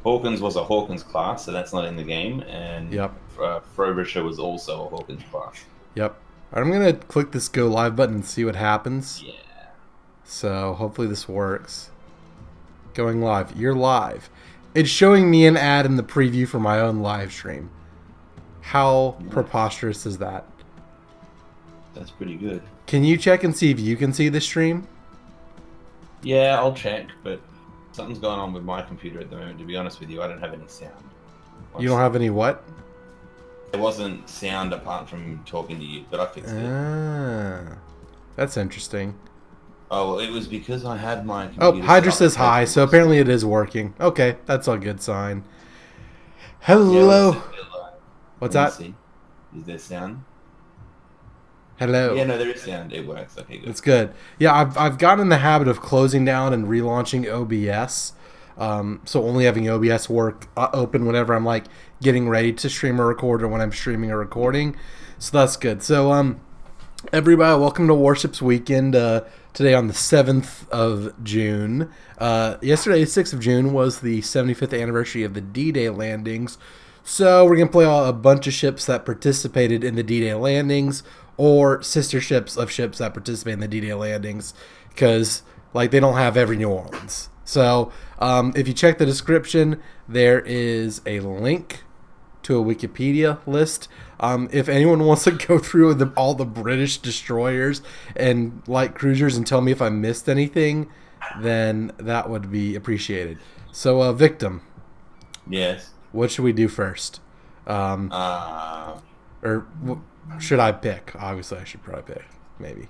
Hawkins was a Hawkins class, so that's not in the game, and Yep. Frobisher was also a Hawkins class. Yep. I'm going to click this go live button and see what happens. Yeah. So hopefully this works. Going live. You're live. It's showing me an ad in the preview for my own live stream. How preposterous is that? That's pretty good. Can you check and see if you can see the stream? Yeah, I'll check, but something's going on with my computer at the moment, to be honest with you. I don't have any sound. You don't have any what? There wasn't sound apart from talking to you, but I fixed it. Ah, that's interesting. Oh, well, it was because I had my Oh, computer Hydra set up says hi, so apparently it is working. Okay, that's a good sign. Hello. What's Let me that? see. Is there sound? Hello. Yeah, no, there is sound. It works. Okay, good. It's good. Yeah, I've gotten in the habit of closing down and relaunching OBS. So only having OBS work open whenever I'm like getting ready to stream or record, or when I'm streaming or recording. So that's good. So everybody, welcome to Warships Weekend. Today on the 7th of June. Yesterday, 6th of June, was the 75th anniversary of the D-Day landings. So we're going to play a bunch of ships that participated in the D-Day landings, or sister ships of ships that participate in the D-Day landings, because like they don't have every New Orleans. So if you check the description, there is a link to a Wikipedia list. If anyone wants to go through all the British destroyers and light cruisers and tell me if I missed anything, then that would be appreciated. So, Victim, Yes. what should we do first? Should I pick? Obviously, I should probably pick. Maybe.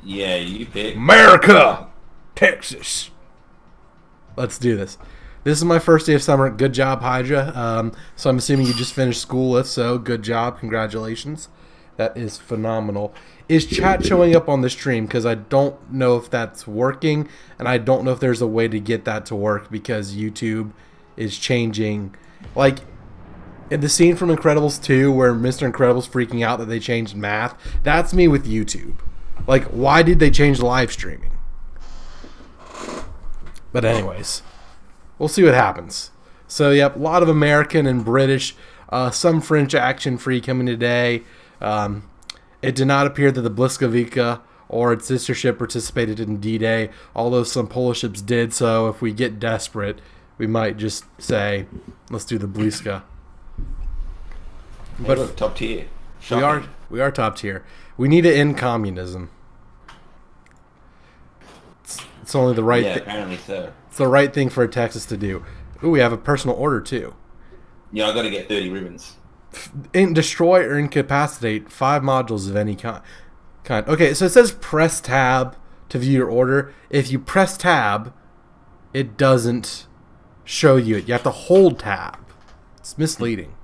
Yeah, you pick. America! Texas! Let's do this. This is my first day of summer. Good job, Hydra. So I'm assuming you just finished school. If so, good job. Congratulations. That is phenomenal. Is chat showing up on the stream? Because I don't know if that's working, and I don't know if there's a way to get that to work because YouTube is changing. Like, in the scene from Incredibles 2 where Mr. Incredible's freaking out that they changed math, that's me with YouTube. Like, why did they change live streaming? But anyways, we'll see what happens. So, yep, a lot of American and British, some French action free coming today. It did not appear that the Błyskawica or its sister ship participated in D-Day, although some Polish ships did. So if we get desperate, we might just say, let's do the Błyska. But look, top tier. We are top tier. We need to end communism. It's only the right. Yeah, apparently so. It's the right thing for Texas to do. Ooh, we have a personal order too. Yeah, I got to get 30 ribbons. Destroy or incapacitate 5 modules of any kind. Okay, so it says press tab to view your order. If you press tab, it doesn't show you it. You have to hold tab. It's misleading.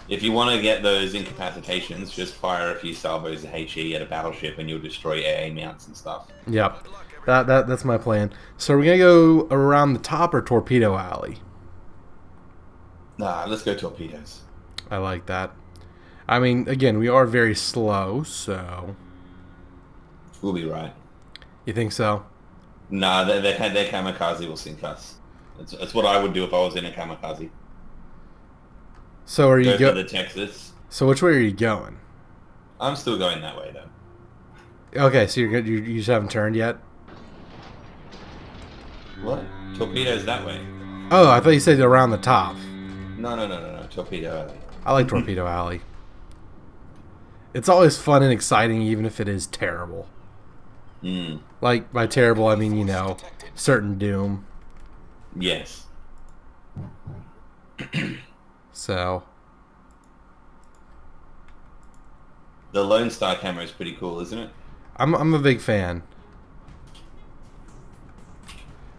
If you want to get those incapacitations, just fire a few salvos of HE at a battleship and you'll destroy AA mounts and stuff. Yep. That's my plan. So are we going to go around the top or torpedo alley? Nah, let's go torpedoes. I like that. I mean, again, we are very slow, so... We'll be right. You think so? Nah, their kamikaze will sink us. That's what I would do if I was in a kamikaze. So are you go for the Texas. So which way are you going? I'm still going that way though. Okay, so you just haven't turned yet? What? Torpedoes that way. Oh, I thought you said around the top. No. Torpedo alley. I like Torpedo Alley. It's always fun and exciting, even if it is terrible. Like, by terrible, I mean, certain doom. Yes. So. The Lone Star camera is pretty cool, isn't it? I'm a big fan.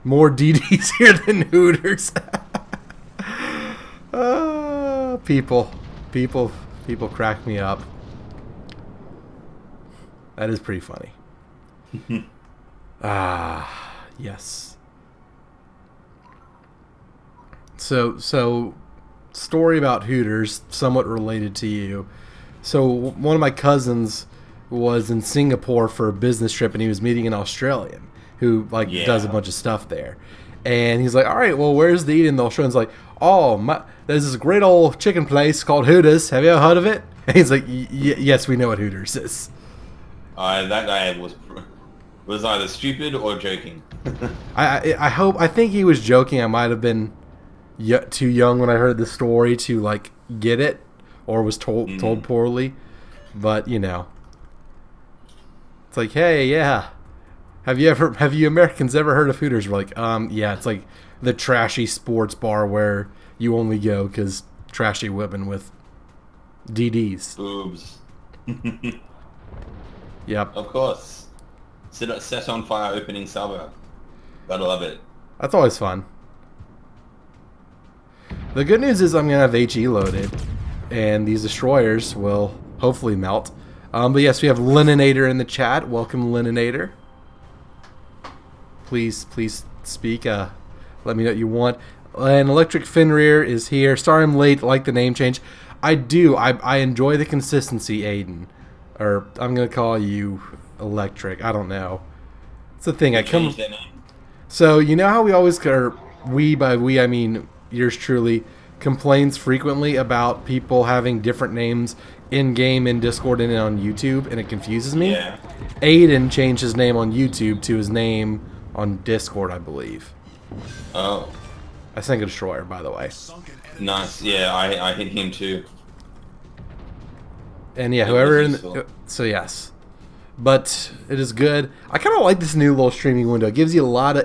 More DDs here than Hooters. People crack me up. That is pretty funny. Yes. So story about Hooters, somewhat related to you. So one of my cousins was in Singapore for a business trip, and he was meeting an Australian who does a bunch of stuff there. And he's like, all right, well, where's the eating? They'll show. And it's like, oh, there's this great old chicken place called Hooters. Have you ever heard of it? And he's like, yes, we know what Hooters is. That guy was either stupid or joking. I think he was joking. I might have been too young when I heard the story to like get it, or was told poorly. But you know, it's like, hey, yeah. Have you Americans ever heard of Hooters? We're like, yeah, it's like the trashy sports bar where you only go because trashy women with DDs. Boobs. Yep. Of course. Set on fire opening salvo. Gotta love it. That's always fun. The good news is I'm going to have HE loaded, and these destroyers will hopefully melt. But yes, we have Lininator in the chat. Welcome, Lininator. Please speak. Let me know what you want. And Electric Fenrir is here. Sorry I'm late. Like the name change. I do. I enjoy the consistency, Aiden. Or I'm going to call you Electric. I don't know. It's the thing. So you know how we always, or we by we I mean yours truly, complains frequently about people having different names in game, in Discord, and on YouTube, and it confuses me. Yeah. Aiden changed his name on YouTube to his name on Discord, I believe. Oh. I sank a destroyer, by the way. Nice. Yeah, I hit him too. And yeah, whoever so yes. But it is good. I kind of like this new little streaming window. It gives you a lot of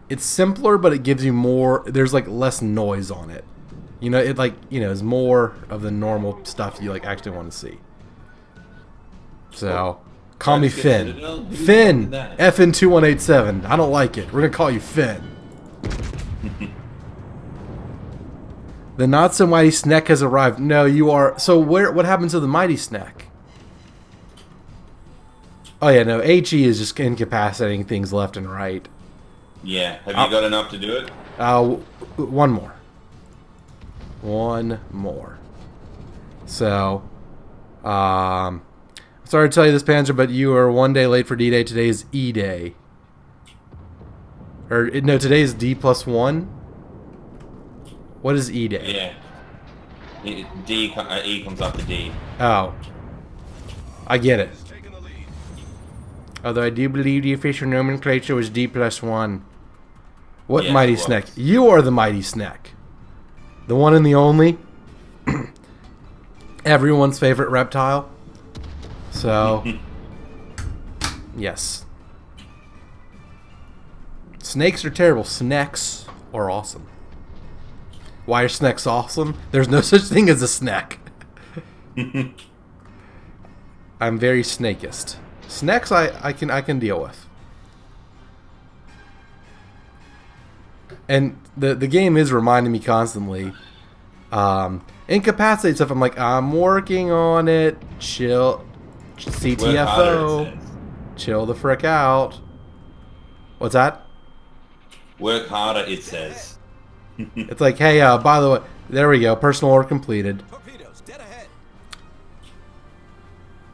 it's simpler, but it gives you more. There's like less noise on it. You know, it is more of the normal stuff you like actually want to see. So, call me Finn. Finn, FN2187. I don't like it. We're gonna call you Finn. The not so mighty snack has arrived. No, you are. So what happens to the mighty snack? Oh yeah, no. HE is just incapacitating things left and right. Yeah. Have you got enough to do it? One more. One more. So, sorry to tell you this, Panzer, but you are one day late for D-Day. Today is E-Day. Or no, today is D+1. What is E-Day? Yeah. E comes after D. Oh. I get it. Although I do believe the official nomenclature was D+1. What yes, mighty snack? You are the mighty snack. The one and the only. Everyone's favorite reptile. So, yes. Snakes are terrible. Snacks are awesome. Why are snacks awesome? There's no such thing as a snack. I'm very snakeist. Snacks I can deal with. And the game is reminding me constantly. Incapacitate stuff. I'm like, I'm working on it. Chill. CTFO. Chill the frick out. What's that? Work harder, it says. It's like, hey, by the way, there we go. Personal order completed. Torpedoes, dead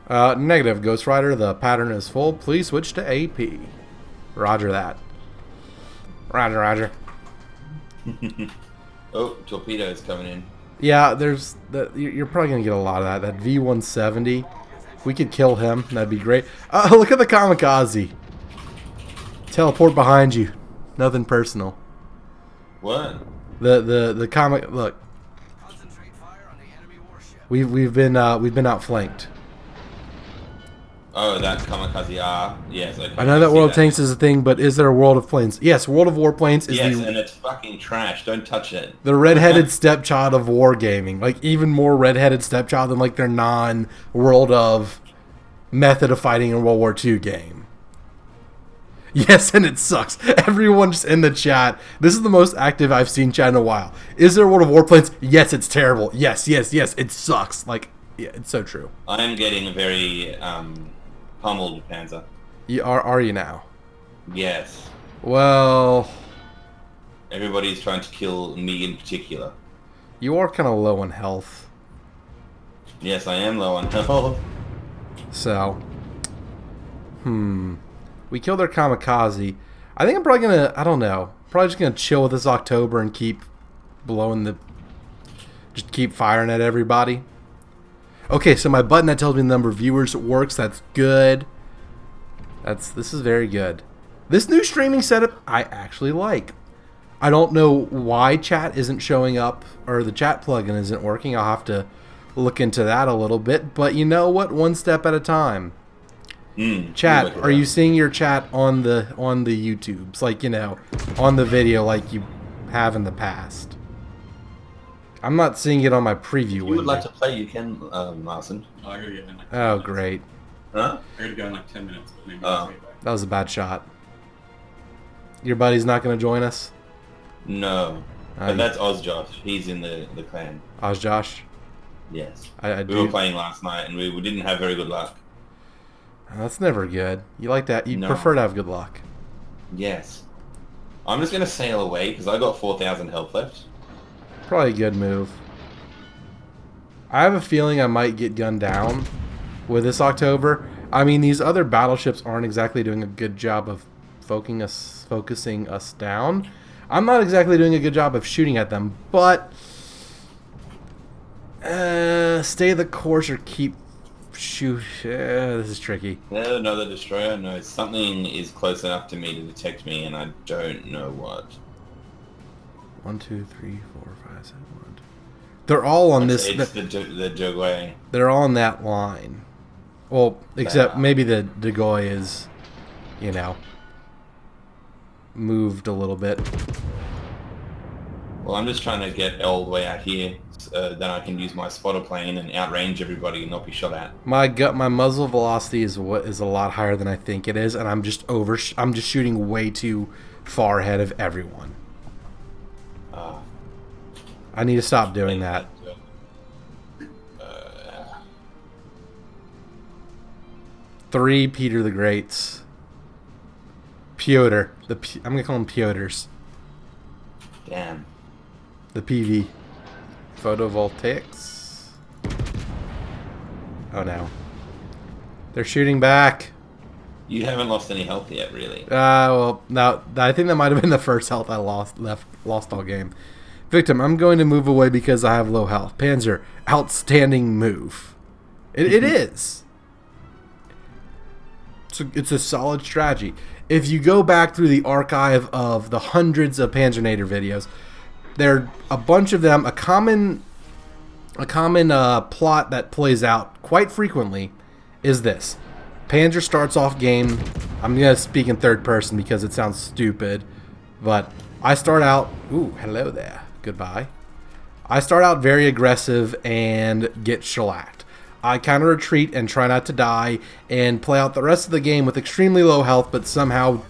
ahead. Negative, Ghost Rider. The pattern is full. Please switch to AP. Roger that. Roger, roger. Oh, torpedoes coming in. Yeah, you're probably gonna get a lot of that. That V-170. We could kill him. That'd be great. Look at the kamikaze. Teleport behind you. Nothing personal. What? The comic. Look. Concentrate fire on the enemy warship. We've been outflanked. Oh, that kamikaze R. Yes, okay. I know that World of Tanks is a thing, but is there a World of Planes? Yes, World of Warplanes is and it's fucking trash. Don't touch it. The redheaded stepchild of wargaming. Like, even more redheaded stepchild than, like, their non-World of Method of Fighting in World War II game. Yes, and it sucks. Everyone just in the chat. This is the most active I've seen chat in a while. Is there a World of Warplanes? Yes, it's terrible. Yes, yes, yes, it sucks. Like, yeah, it's so true. I am getting very, pummeled, Panzer. Are you now? Yes. Well, Everybody's trying to kill me in particular. you are kind of low on health. Yes, I am low on health. So, we killed our kamikaze. I think I'm probably gonna, I don't know, Probably just gonna chill with this October and keep just keep firing at everybody. Okay, so my button that tells me the number of viewers works. That's good. This is very good. This new streaming setup I actually like. I don't know why chat isn't showing up or the chat plugin isn't working. I'll have to look into that a little bit. But you know what? One step at a time. Chat, are you seeing your chat on the YouTubes? Like, you know, on the video like you have in the past. I'm not seeing it on my preview window. If you would like to play, you can, Marcin. Oh, I gotta get in like 10 Oh, minutes. great. Huh? I gotta go in like 10 minutes. But maybe Oh. I'll get back. That was a bad shot. Your buddy's not going to join us? No. But that's Ozjosh. He's in the clan. Ozjosh? Yes. I We were playing last night and we didn't have very good luck. That's never good. You like that? You No. prefer to have good luck. Yes. I'm just going to sail away because I got 4,000 health left. Probably a good move. I have a feeling I might get gunned down with this October. I mean, these other battleships aren't exactly doing a good job of focusing us down. I'm not exactly doing a good job of shooting at them, but stay the course or keep shoot. This is tricky. No, another destroyer. No, something is close enough to me to detect me, and I don't know what. 1, 2, 3, 4, 5, 7, 1, 2. They're all on this. It's the Jogway. They're all on that line. Well, except maybe the Degoy is, you know, moved a little bit. Well, I'm just trying to get all the way out here, then I can use my spotter plane and outrange everybody and not be shot at. My muzzle velocity is a lot higher than I think it is, and I'm just shooting way too far ahead of everyone. I need to stop doing that. 3 Peter the Greats. Piotr. I'm gonna call them Piotr's. Damn. The PV. Photovoltaics. Oh no. They're shooting back. You haven't lost any health yet, really. Well, now I think that might have been the first health I lost all game. Victim, I'm going to move away because I have low health. Panzer, outstanding move. It is. It's a solid strategy. If you go back through the archive of the hundreds of Panzernator videos, there are a bunch of them. A common plot that plays out quite frequently is this. Panzer starts off game. I'm going to speak in third person because it sounds stupid, but I start out... Ooh, hello there. Goodbye. I start out very aggressive and get shellacked. I counter retreat and try not to die and play out the rest of the game with extremely low health, but somehow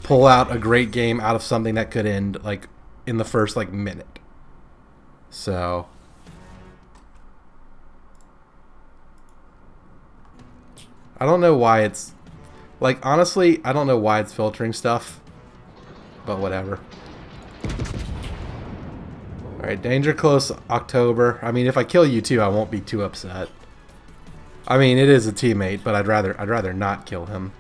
pull out a great game out of something that could end like in the first like minute. So I don't know why it's like, honestly, I don't know why it's filtering stuff, but whatever. Alright, danger close, October. I mean, if I kill you too, I won't be too upset. I mean, it is a teammate, but I'd rather not kill him.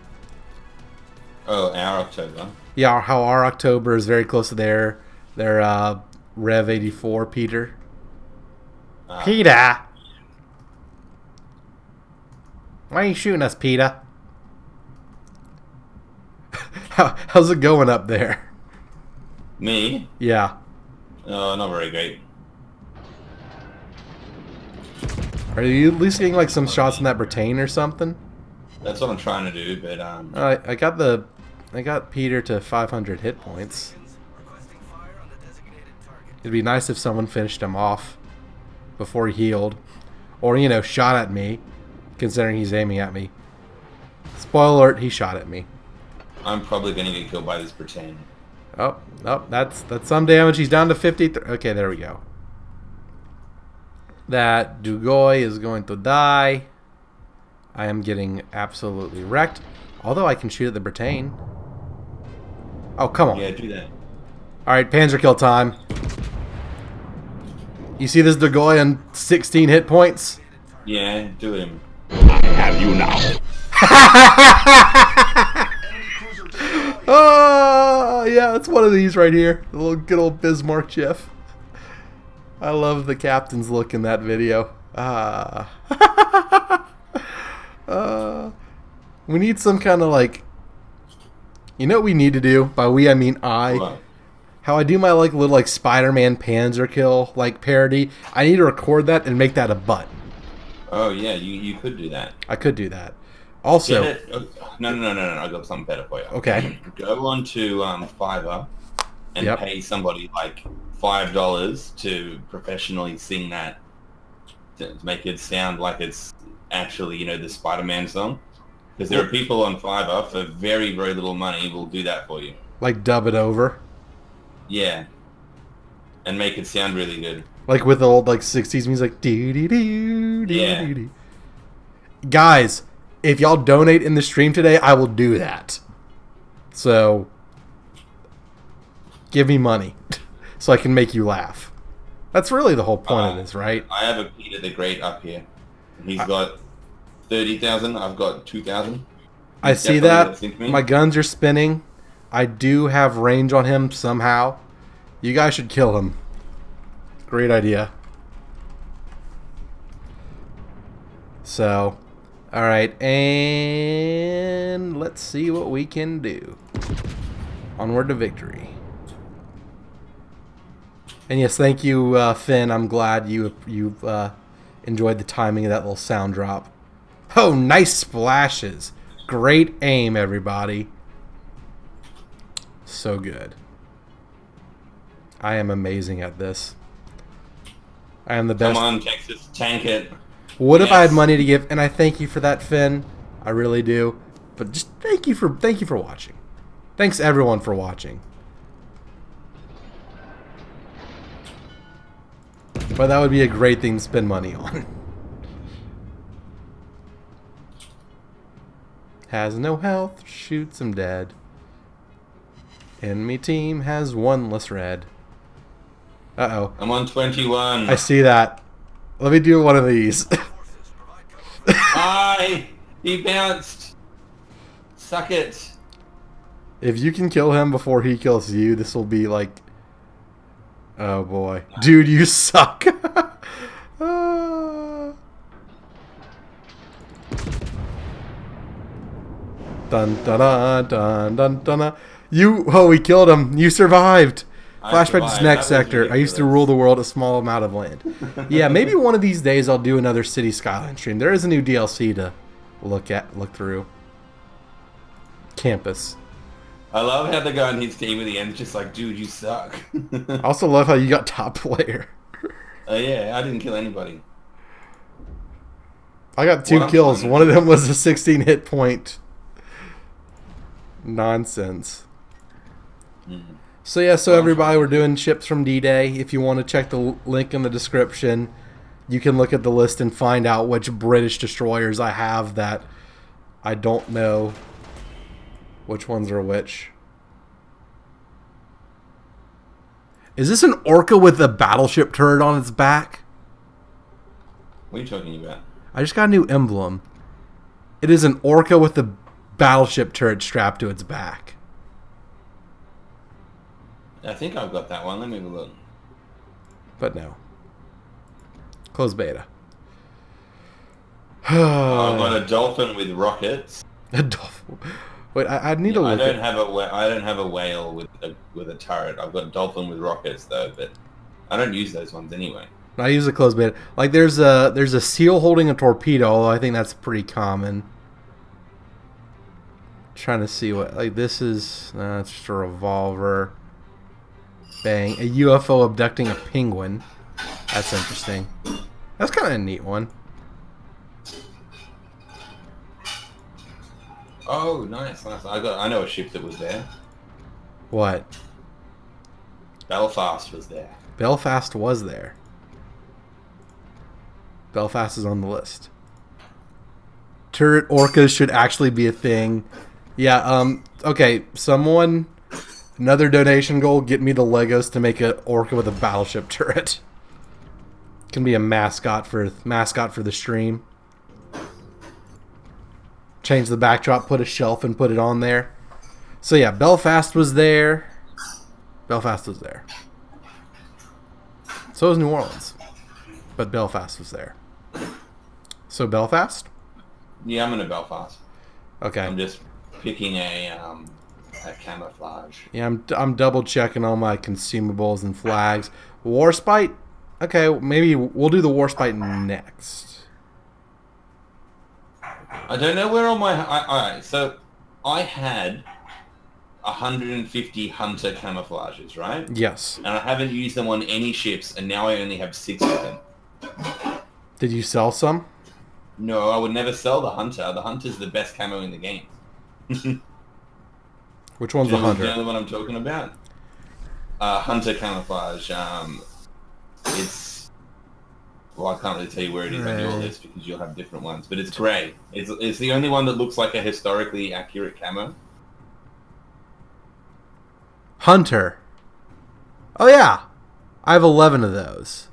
Oh, our October. Yeah, how our October is very close to their Rev 84, Peter. Peter! Why are you shooting us, Peter? How's it going up there? Me? Yeah. Not very great. Are you at least getting like some shots in that Britain or something? That's what I'm trying to do, but I got Peter to 500 hit points. Requesting fire on the designated target. It'd be nice if someone finished him off before he healed, or you know, shot at me, considering he's aiming at me. Spoiler alert: he shot at me. I'm probably gonna get killed by this Britain. Oh, that's some damage. He's down to 50. Okay, there we go. That Dugoy is going to die. I am getting absolutely wrecked. Although I can shoot at the Britain. Oh, come on. Yeah, do that. Alright, Panzer kill time. You see this Dugoy on 16 hit points? Yeah, do him. I have you now. Oh, yeah, it's one of these right here. The little good old Bismarck GIF. I love the captain's look in that video. We need some kind of like... You know what we need to do? By we, I mean I. What? How I do my like little like Spider-Man Panzer kill like parody. I need to record that and make that a button. Oh yeah, you could do that. I could do that. Also, Get it? No. I got something better for you. Okay. Go on to Fiverr and Yep. pay somebody like $5 to professionally sing that to make it sound like it's actually the Spider-Man song. Because there are people on Fiverr for very very little money will do that for you. like dub it over. Yeah. And make it sound really good. Like with the old like 60s music. Doo-dee-doo, Yeah. doo-dee-doo. Guys, if y'all donate in the stream today, I will do that. So, give me money so I can make you laugh. That's really the whole point of this, right? I have a Peter the Great up here. He's got 30,000. I've got 2,000. I see that. My guns are spinning. I do have range on him somehow. You guys should kill him. Great idea. So, alright, and let's see what we can do. Onward to victory. And yes, thank you, Finn. I'm glad you enjoyed the timing of that little sound drop. Oh, nice splashes. Great aim, everybody. So good. I am amazing at this. I am the best. Come on, Texas, tank it. What if I had Yes. money to give? And I thank you for that, Finn. I really do. But just thank you for watching. Thanks everyone for watching. But that would be a great thing to spend money on. Has no health, shoots him dead. Enemy team has one less red. Uh-oh. I'm on 21. I see that. Let me do one of these. Aye! He bounced! Suck it! If you can kill him before he kills you, this will be like... Oh boy. Dude, you suck! Ah. Dun dun dun dun dun dun. We killed him. You survived. I Flashback to survived. this next That was sector. I used to ridiculous. rule the world a small amount of land. Yeah, maybe one of these days I'll do another City Skyline stream. There is a new DLC to look through. Campus. I love how the guy in his team at the end is just like, dude, you suck. I also love how you got top player. Yeah, I didn't kill anybody. I got 2 What I'm kills. saying- One of them was a 16 hit point. Nonsense. So yeah, so everybody, we're doing ships from D-Day. If you want to check the link in the description, you can look at the list and find out which British destroyers I have that I don't know which ones are which. Is this an orca with a battleship turret on its back? What are you talking about? I just got a new emblem. It is an orca with a battleship turret strapped to its back. I think I've got that one. Let me have a look. But no. Close beta. I've got a dolphin with rockets. A dolphin. Wait, I need to I look don't at... have a whale with a turret. I've got a dolphin with rockets though, but I don't use those ones anyway. I use a closed beta. Like there's a seal holding a torpedo, although I think that's pretty common. Trying to see what this is. It's just a revolver. Bang. A UFO abducting a penguin. That's interesting. That's kind of a neat one. Oh, nice. I know a ship that was there. What? Belfast was there. Belfast was there. Belfast is on the list. Turret orcas should actually be a thing. Yeah, okay, someone, another donation goal, get me the Legos to make an orca with a battleship turret. Can be a mascot for the stream. Change the backdrop, put a shelf and put it on there. So yeah, Belfast was there. Belfast was there. So was New Orleans. But Belfast was there. So Belfast? Yeah, I'm in a Belfast. Okay. I'm just picking a camouflage. Yeah, I'm double checking all my consumables and flags. Warspite? Okay, maybe we'll do the Warspite next. I don't know where all my... Alright, so I had 150 Hunter camouflages, right? Yes. And I haven't used them on any ships, and now I only have 6 of them. Did you sell some? No, I would never sell the Hunter. The Hunter's the best camo in the game. Which one's the Do Hunter? you know what I'm talking about? Hunter camouflage. It's... Well, I can't really tell you where it is on your list because you'll have different ones. But it's grey. It's the only one that looks like a historically accurate camo. Hunter. Oh yeah. I have 11 of those.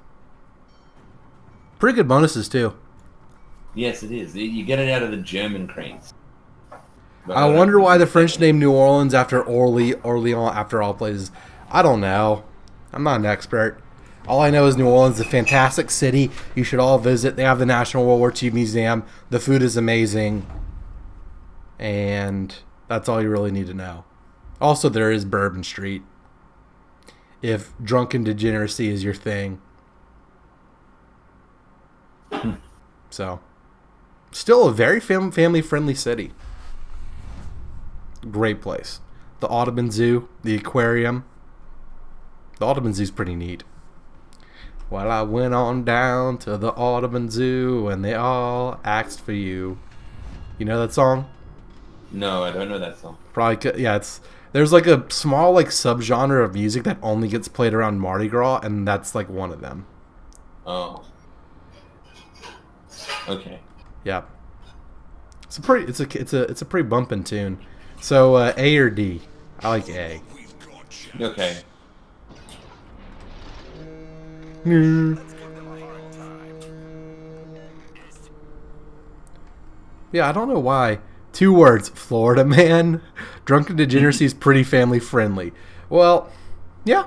Pretty good bonuses too. Yes, it is. You get it out of the German crates. But I wonder why the French named New Orleans after Orleans after all places. I don't know. I'm not an expert. All I know is New Orleans is a fantastic city. You should all visit. They have the National World War II Museum. The food is amazing. And that's all you really need to know. Also, there is Bourbon Street. If drunken degeneracy is your thing. So, still a very family-friendly city. Great place. The Audubon Zoo, the aquarium. The Audubon Zoo is pretty neat. Well, I went on down to the Audubon Zoo and they all asked for you. You know that song? No, I don't know that song. Probably, yeah. There's like a small like subgenre of music that only gets played around Mardi Gras, and that's like one of them. Oh. Okay. Yeah. It's a pretty bumping tune. So A or D? I like A. Okay. Yeah, I don't know why. 2 words, Florida man. Drunken degeneracy is pretty family friendly. Well, yeah.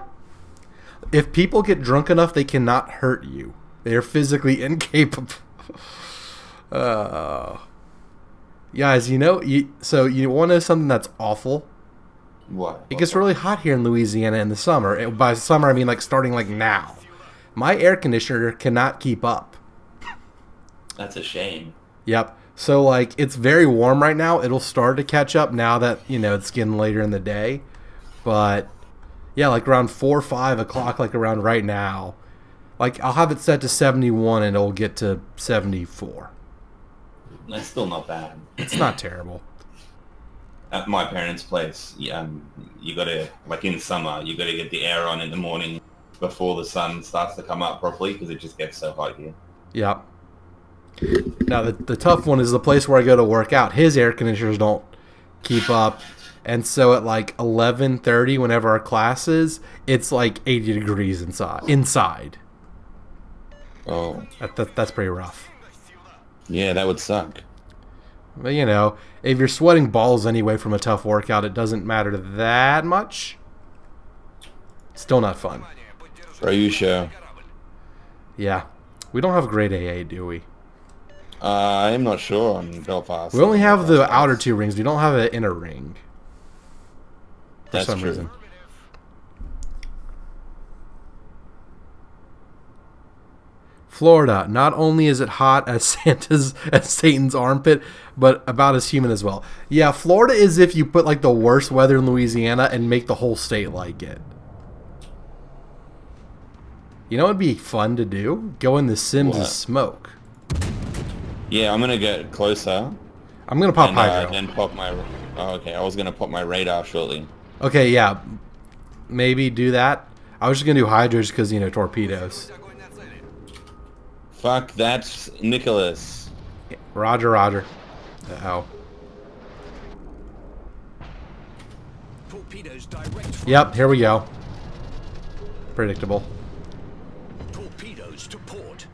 If people get drunk enough, they cannot hurt you. They are physically incapable. Guys, you know, so you want to know something that's awful? What? It gets really hot here in Louisiana in the summer. By summer, I mean like starting like now. My air conditioner cannot keep up. That's a shame. Yep. So like it's very warm right now. It'll start to catch up now that, you know, it's getting later in the day. But yeah, like around 4 or 5 o'clock, like around right now, like I'll have it set to 71 and it'll get to 74. That's still not bad. It's not terrible. At my parents' place, you gotta, like in summer, you gotta get the air on in the morning before the sun starts to come up properly because it just gets so hot here. Yep. Now the tough one is the place where I go to work out. His air conditioners don't keep up, and so at like 11:30, whenever our class is, it's like 80 degrees inside. Oh. That's pretty rough. Yeah, that would suck. But you know, if you're sweating balls anyway from a tough workout, it doesn't matter that much. Still not fun. Are you sure? Yeah. We don't have great AA, do we? I'm not sure on Belfast. We only have the outer 2 rings. We don't have an inner ring. For That's some true. reason. Florida. Not only is it hot as Satan's armpit, but about as human as well. Yeah, Florida is if you put like the worst weather in Louisiana and make the whole state like it. You know what would be fun to do? Go in the Sims and smoke. Yeah, I'm gonna get closer. I'm gonna pop hydro. And pop my... Oh, okay, I was gonna pop my radar shortly. Okay, yeah. Maybe do that. I was just gonna do hydro just because, you know, torpedoes. Fuck that, Nicholas. Roger, roger. Uh-oh. Torpedoes direct. Yep, here we go. Predictable. Torpedoes to port.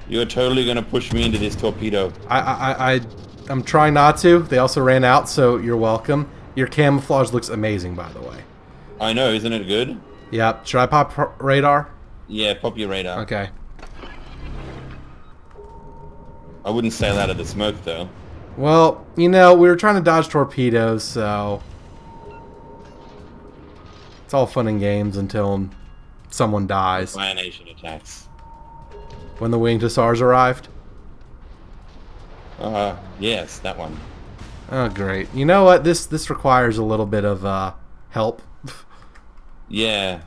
You're totally gonna push me into this torpedo. I'm trying not to. They also ran out, so you're welcome. Your camouflage looks amazing, by the way. I know, isn't it good? Yep. Should I pop radar? Yeah, pop your radar. Okay. I wouldn't sail out of the smoke, though. Well, you know, we were trying to dodge torpedoes, so... It's all fun and games until someone dies. Lionation attacks. When the winged hussars arrived? Yes, that one. Oh, great. You know what? This requires a little bit of help. Yeah.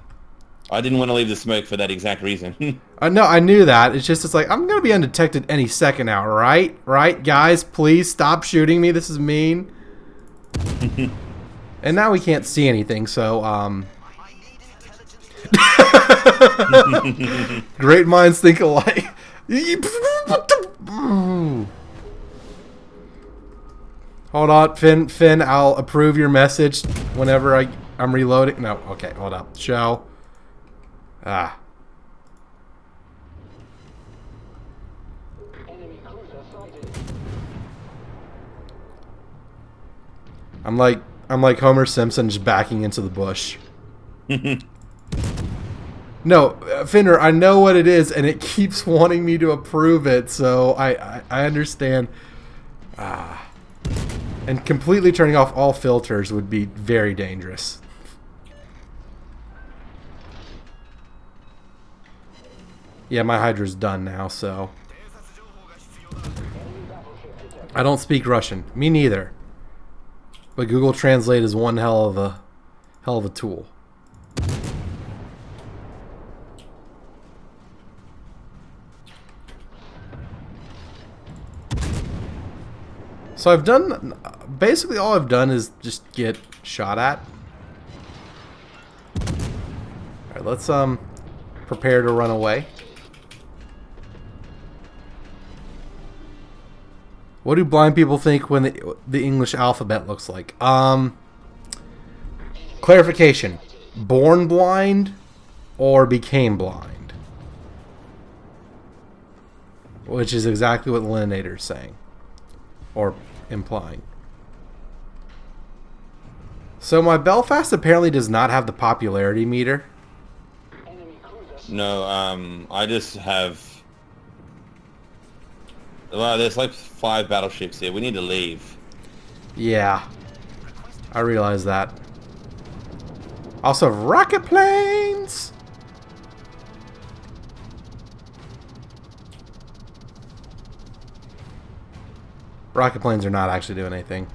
I didn't want to leave the smoke for that exact reason. No, I knew that. It's like, I'm going to be undetected any second now, right? Right? Guys, please stop shooting me. This is mean. And now we can't see anything, so, great minds think alike. Hold on, Finn, I'll approve your message whenever I'm reloading. No, okay, hold up. Show. I'm like Homer Simpson just backing into the bush. No, Finner, I know what it is, and it keeps wanting me to approve it, so I understand. And completely turning off all filters would be very dangerous. Yeah, my Hydra's done now, so... I don't speak Russian. Me neither. But Google Translate is one hell of a tool. So I've done... Basically all I've done is just get shot at. Alright, let's prepare to run away. What do blind people think when the English alphabet looks like? Clarification. Born blind or became blind? Which is exactly what the Lininator is saying. Or implying. So my Belfast apparently does not have the popularity meter. No, I just have... Well, there's like 5 battleships here. We need to leave. Yeah. I realize that. Also, rocket planes! Rocket planes are not actually doing anything.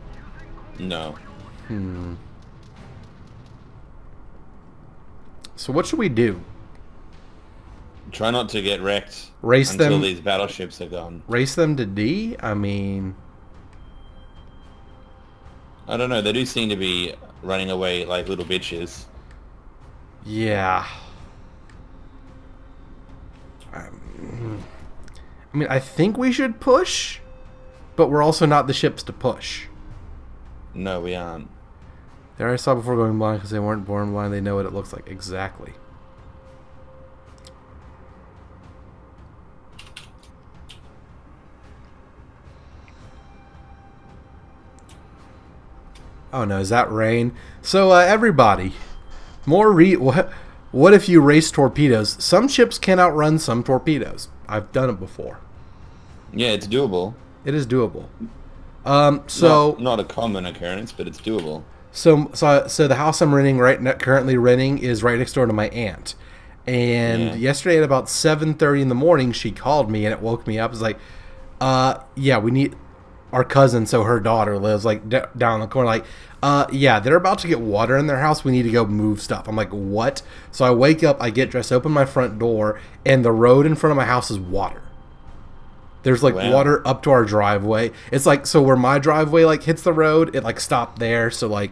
No. So what should we do? Try not to get wrecked Until these battleships are gone. Race them to D? I mean... I don't know. They do seem to be running away like little bitches. Yeah. I mean, I think we should push, but we're also not the ships to push. No, we aren't. There I saw before going blind because they weren't born blind. They know what it looks like. Exactly. Oh no, is that rain? So everybody, what if you race torpedoes? Some ships can outrun some torpedoes. I've done it before. Yeah, it's doable. It is doable. So not a common occurrence, but it's doable. So the house I'm currently renting is right next door to my aunt. And yesterday at about 7:30 in the morning, she called me and it woke me up. It's like, yeah, we need our cousin. So her daughter lives like down the corner. Like, yeah, they're about to get water in their house. We need to go move stuff. I'm like, what? So I wake up, I get dressed, open my front door, and the road in front of my house is water. There's like water up to our driveway. It's like, so where my driveway like hits the road, it like stopped there. So like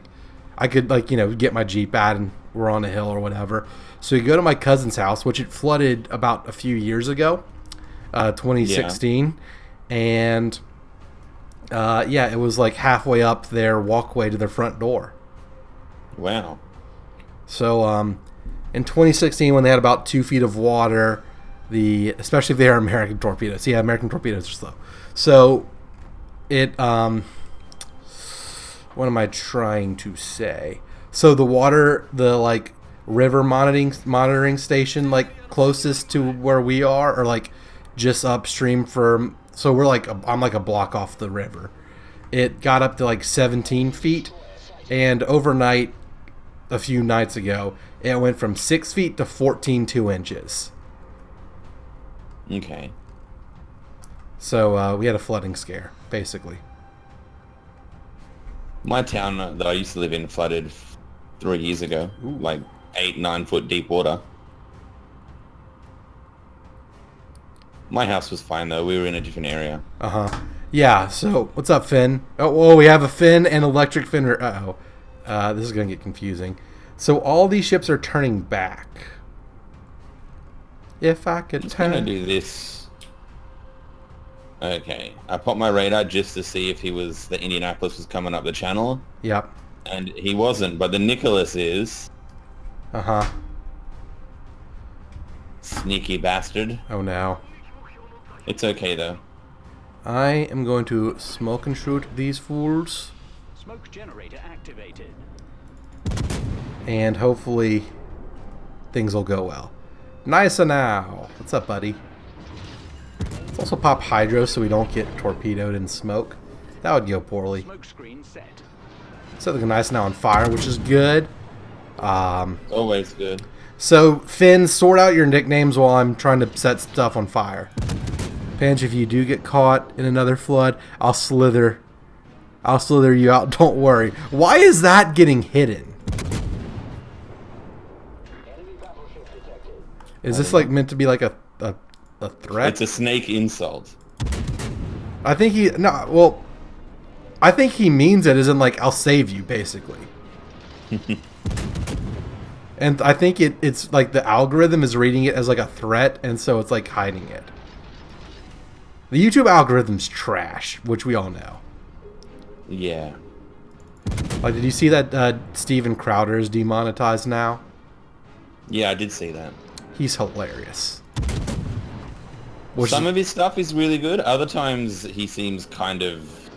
I could like, you know, get my Jeep out and we're on a hill or whatever. So we go to my cousin's house, which it flooded about a few years ago, 2016. Yeah. And yeah, it was like halfway up their walkway to their front door. Wow. So in 2016, when they had about 2 feet of water, especially if they are American torpedoes. Yeah, American torpedoes are slow. So it What am I trying to say? So the water, the like river monitoring station, like closest to where we are, or like just upstream from. So we're like I'm like a block off the river. It got up to like 17 feet, and overnight, a few nights ago, it went from 6 feet to 14 2 inches. Okay. So we had a flooding scare, basically. My town that I used to live in flooded 3 years ago, like 8-9 foot deep water. My house was fine though. We were in a different area. Yeah. So what's up, Finn? Oh, we have a Finn and electric Finn. This is gonna get confusing. So all these ships are turning back. If I could I'm gonna do this. Okay, I popped my radar just to see if the Indianapolis was coming up the channel. Yep. And he wasn't, but the Nicholas is. Sneaky bastard. Oh no. It's okay though. I am going to smoke and shoot these fools. Smoke generator activated. And hopefully things will go well. Nice now. What's up, buddy? Let's also pop hydro so we don't get torpedoed in smoke. That would go poorly. Smoke screen set. Set the nice now on fire, which is good. Always good. So, Finn, sort out your nicknames while I'm trying to set stuff on fire. Pinch, if you do get caught in another flood, I'll slither you out. Don't worry. Why is that getting hidden? Is this like meant to be like a threat? It's a snake insult. I think I think he means it as in like I'll save you, basically. And I think it's like the algorithm is reading it as like a threat, and so it's like hiding it. The YouTube algorithm's trash, which we all know. Yeah. Like, did you see that Steven Crowder is demonetized now? Yeah, I did see that. He's hilarious. Some of his stuff is really good. Other times he seems kind of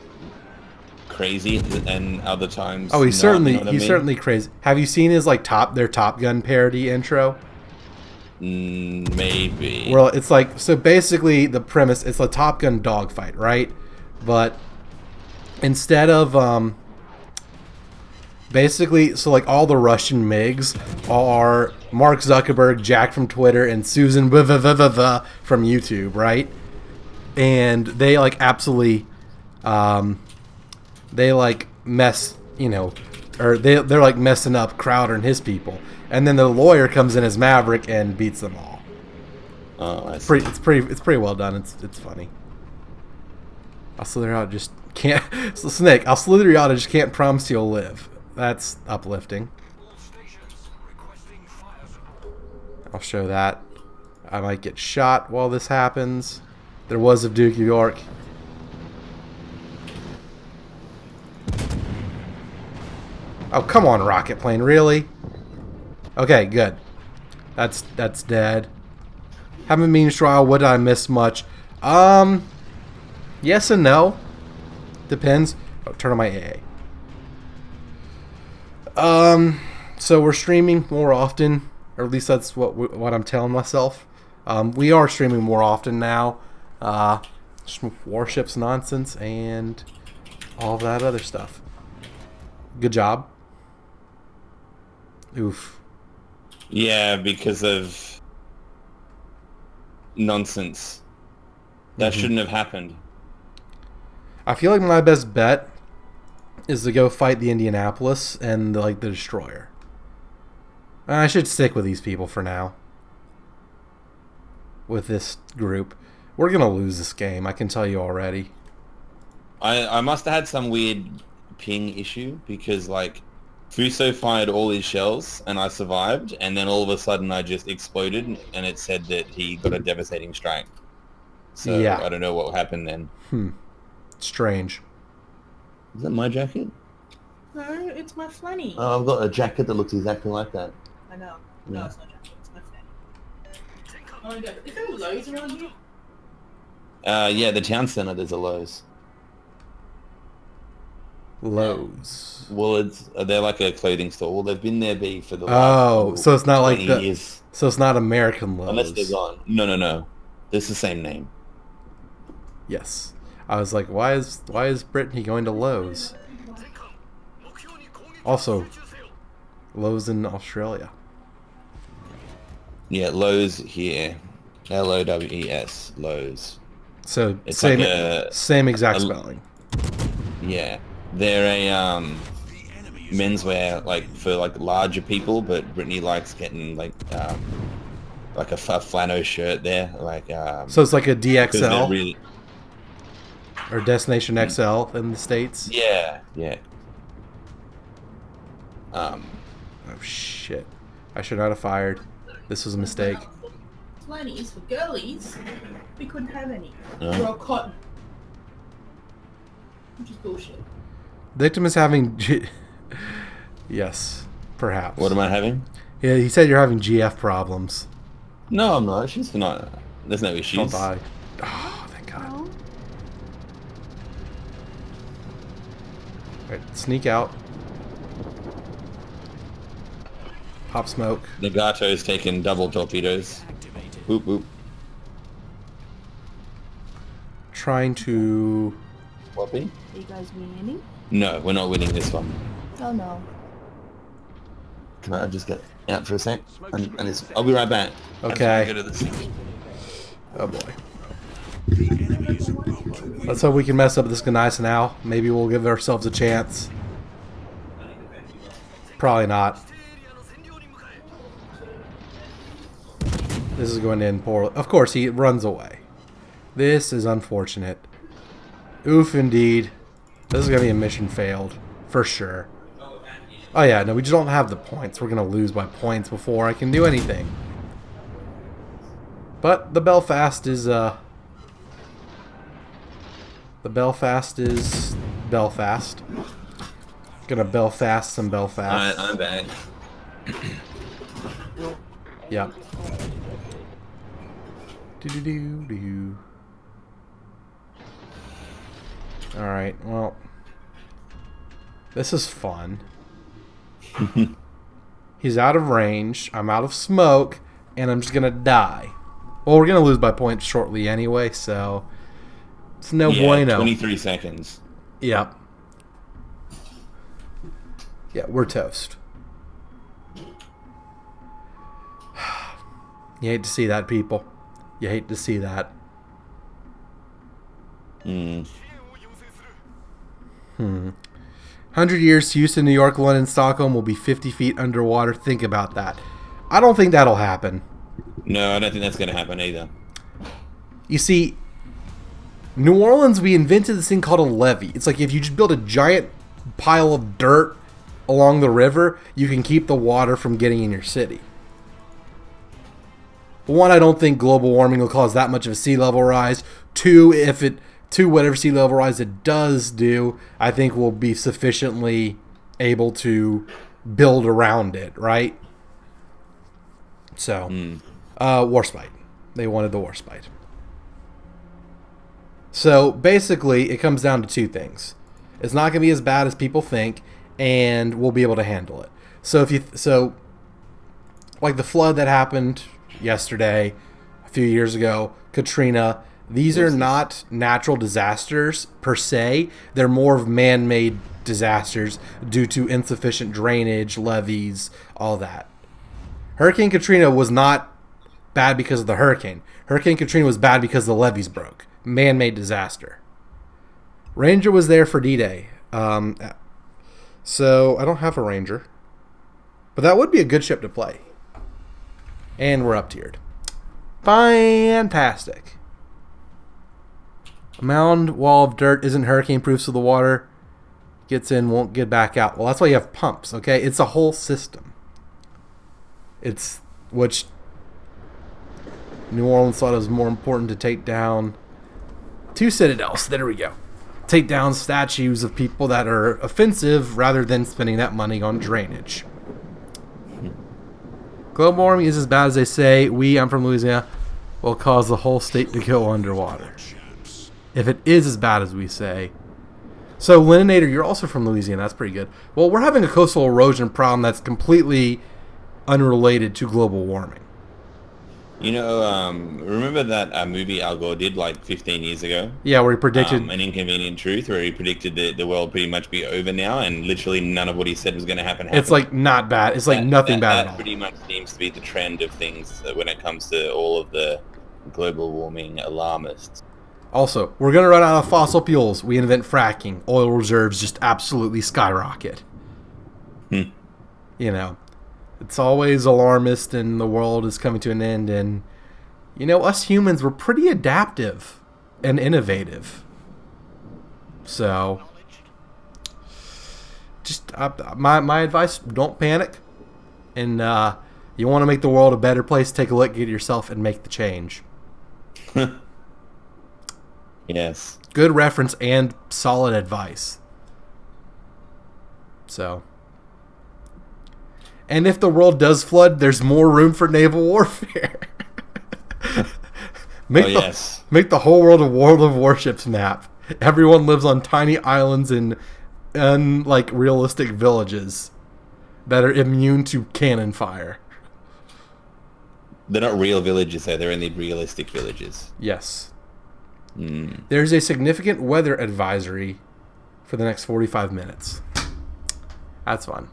crazy, and other times he's certainly crazy. Have you seen his like their Top Gun parody intro? Maybe. Well, it's like, so basically the premise, it's a Top Gun dogfight, right? But instead of basically, so like all the Russian MiGs are Mark Zuckerberg, Jack from Twitter, and Susan from YouTube, right? And they like absolutely they like mess, or they're like messing up Crowder and his people. And then the lawyer comes in as Maverick and beats them all. Oh, I see. It's pretty well done. It's funny. I'll slither out, just can't. So Snake, I'll slither you out, I just can't promise you'll live. That's uplifting. I'll show that. I might get shot while this happens. There was of Duke of York. Oh, come on, rocket plane, really? Okay, good. That's dead. Haven't been trial. Would I miss much? Yes and no. Depends. Oh, turn on my AA. So we're streaming more often, or at least that's what I'm telling myself. We are streaming more often now. Warships nonsense and all that other stuff. Good job. Oof. Yeah, because of nonsense. That shouldn't have happened. I feel like my best bet is to go fight the Indianapolis and the destroyer. I should stick with these people for now. With this group. We're going to lose this game, I can tell you already. I must have had some weird ping issue because Fuso fired all his shells and I survived, and then all of a sudden I just exploded and it said that he got a devastating strike. So yeah. I don't know what happened then. Strange. Is that my jacket? No, it's my flanny. Oh, I've got a jacket that looks exactly like that. I know. No, it's not jacket. It's my flanny. Oh my god, is there Lowe's around here? Yeah, the town centre there's a Lowe's. Lowe's. Woods. They're like a clothing store. Well, they've been there for the Oh, last so it's not like 20 years. So it's not American Lowe's. Unless they're gone. No. It's the same name. Yes. I was like, why is Brittany going to Lowe's? Also, Lowe's in Australia. Yeah, Lowe's here. Lowes. Lowe's. So It's same like a- same exact spelling. Yeah. They're a menswear like for like larger people, but Brittany likes getting like a flannel shirt there. Like So it's like a 'cause they're DXL really, or Destination XL in the States. yeah. Oh shit! I should not have fired. This was a mistake. Flannels for girlies. We couldn't have any. No. They're all cotton. Which is bullshit. Victim is having. Yes, perhaps. What am I having? Yeah, he said you're having GF problems. No, I'm not. She's not. There's no Don't issues. die. Oh, thank God. No. Alright, sneak out. Pop smoke. Nagato's taken double torpedoes. Boop boop. Trying to. Whoppy? Are you guys winning? No, we're not winning this one. Oh no. Can I just get out for a sec? I'll be right back. Okay. Go to the sink. Oh boy. Let's hope we can mess up this Gneiss now. Maybe we'll give ourselves a chance. Probably not. This is going to end poorly. Of course, he runs away. This is unfortunate. Oof, indeed. This is going to be a mission failed. For sure. Oh yeah, no, we just don't have the points. We're going to lose by points before I can do anything. But the Belfast is, The Belfast is Belfast. Gonna Belfast some Belfast. I'm back. Yep. Do. Alright, well. This is fun. He's out of range. I'm out of smoke. And I'm just gonna die. Well, we're gonna lose by points shortly anyway, so it's no bueno. 23 seconds. Yep. Yeah, we're toast. You hate to see that, people. You hate to see that. 100 years, Houston, New York, London, Stockholm will be 50 feet underwater. Think about that. I don't think that'll happen. No, I don't think that's going to happen either. You see, New Orleans, we invented this thing called a levee. It's like if you just build a giant pile of dirt along the river, you can keep the water from getting in your city. One, I don't think global warming will cause that much of a sea level rise. Two, whatever sea level rise it does do, I think we'll be sufficiently able to build around it, right? So, Warspite. They wanted the Warspite. So, basically, it comes down to two things. It's not going to be as bad as people think, and we'll be able to handle it. So, like the flood that happened yesterday, a few years ago, Katrina, these are not natural disasters per se. They're more of man-made disasters due to insufficient drainage, levees, all that. Hurricane Katrina was not bad because of the hurricane. Hurricane Katrina was bad because the levees broke. Man-made disaster. Ranger was there for D-Day. So I don't have a Ranger. But that would be a good ship to play. And we're up-tiered. Fantastic. A mound wall of dirt isn't hurricane-proof, so the water gets in, won't get back out. Well, that's why you have pumps, okay? It's a whole system. It's which New Orleans thought it was more important to take down two citadels. There we go. Take down statues of people that are offensive rather than spending that money on drainage. Global warming is as bad as they say. I'm from Louisiana, will cause the whole state to go underwater. If it is as bad as we say, So, Lininator, you're also from Louisiana. That's pretty good. Well, we're having a coastal erosion problem that's completely unrelated to global warming. You know, remember that movie Al Gore did like 15 years ago? Yeah, where he predicted... An Inconvenient Truth, where he predicted that the world pretty much be over now, and literally none of what he said was going to happen. It's like not bad. It's like nothing bad at all. That pretty much seems to be the trend of things when it comes to all of the global warming alarmists. Also, we're going to run out of fossil fuels. We invent fracking. Oil reserves just absolutely skyrocket. You know, it's always alarmist and the world is coming to an end. And, you know, us humans, we're pretty adaptive and innovative. So, just my advice, don't panic. And you want to make the world a better place, take a look at yourself and make the change. Yes. Good reference and solid advice. So. And if the world does flood, there's more room for naval warfare. Make the whole world a World of Warships map. Everyone lives on tiny islands in unlike realistic villages that are immune to cannon fire. They're not real villages, though. They're only realistic villages. Yes. There's a significant weather advisory for the next 45 minutes. That's fun.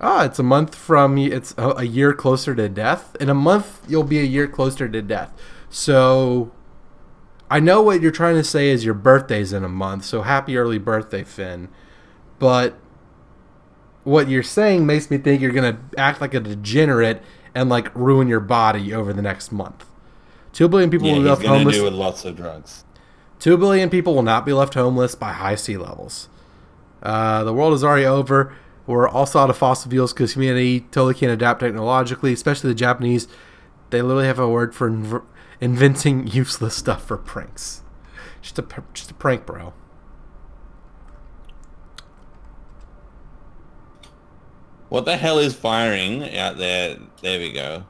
It's a month from... It's a year closer to death. In a month, you'll be a year closer to death. So, I know what you're trying to say is your birthday's in a month, so happy early birthday, Finn. But what you're saying makes me think you're going to act like a degenerate and, like, ruin your body over the next month. 2 billion people will be left homeless. Do with lots of drugs. 2 billion people will not be left homeless by high sea levels. The world is already over. We're also out of fossil fuels because humanity totally can't adapt technologically, especially the Japanese. They literally have a word for inventing useless stuff for pranks. Just a prank, bro. What the hell is firing out there? There we go.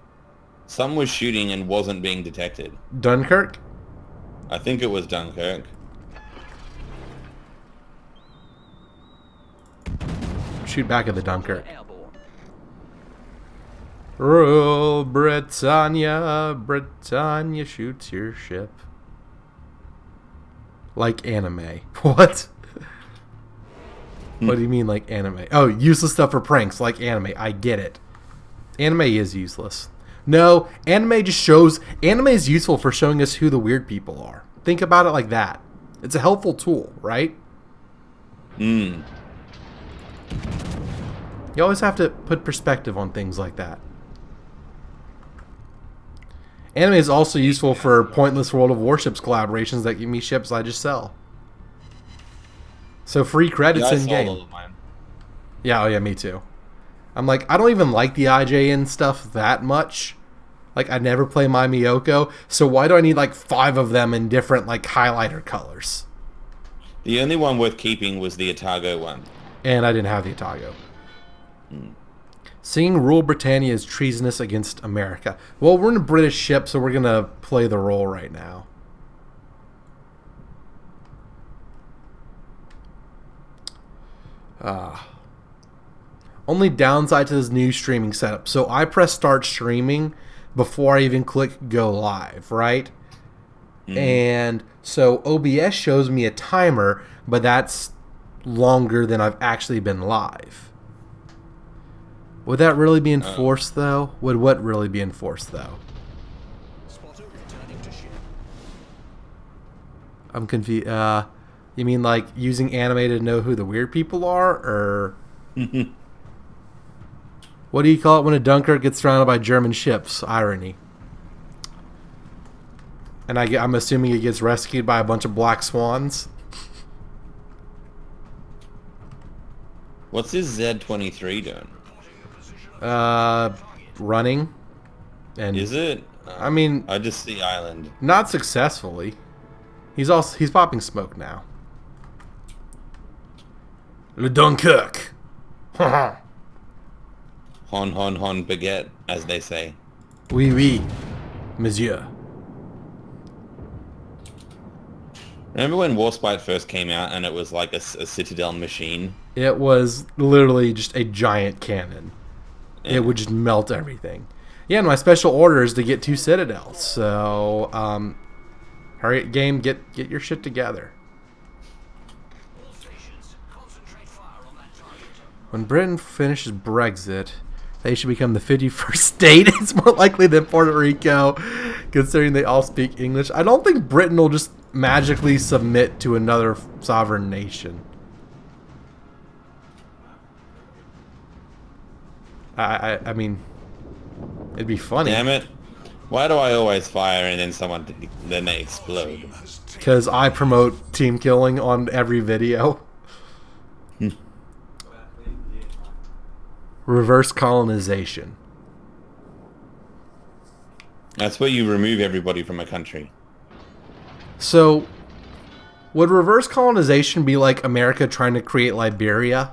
Some was shooting and wasn't being detected. Dunkirk? I think it was Dunkirk. Shoot back at the Dunkirk. Rule Britannia, Britannia shoots your ship. Like anime. What? What do you mean like anime? Oh, useless stuff for pranks, like anime. I get it. Anime is useless. No, anime just shows... Anime is useful for showing us who the weird people are. Think about it like that. It's a helpful tool, right? You always have to put perspective on things like that. Anime is also useful for pointless World of Warships collaborations that give me ships I just sell. So free credits in game. Yeah, oh yeah, me too. I'm like, I don't even like the IJN stuff that much. Like, I never play my Miyoko, so why do I need like 5 of them in different like highlighter colors? The only one worth keeping was the Atago one. And I didn't have the Atago. Seeing Rule Britannia is treasonous against America. Well, we're in a British ship, so we're going to play the role right now. Only downside to this new streaming setup. So I press start streaming before I even click go live, right? And so OBS shows me a timer, but that's longer than I've actually been live. Would that really be enforced, though? Would what really be enforced, though? I'm confused. You mean like using anime to know who the weird people are, or what do you call it when a Dunkirk gets surrounded by German ships? Irony. And I'm assuming it gets rescued by a bunch of black swans. What's this Z-23 doing? Running. And is it? I mean, I just see island. Not successfully. He's popping smoke now. Le Dunkirk. Hon baguette, as they say. Oui, oui, monsieur. Remember when Warspite first came out and it was like a Citadel machine? It was literally just a giant cannon. Yeah. It would just melt everything. Yeah, and my special order is to get 2 Citadels. So, hurry, game, get your shit together. When Britain finishes Brexit, they should become the 51st state. It's more likely than Puerto Rico, considering they all speak English. I don't think Britain will just magically submit to another sovereign nation. I mean, it'd be funny. Damn it. Why do I always fire and then they explode? Because I promote team killing on every video. Reverse colonization. That's where you remove everybody from a country. So, would reverse colonization be like America trying to create Liberia?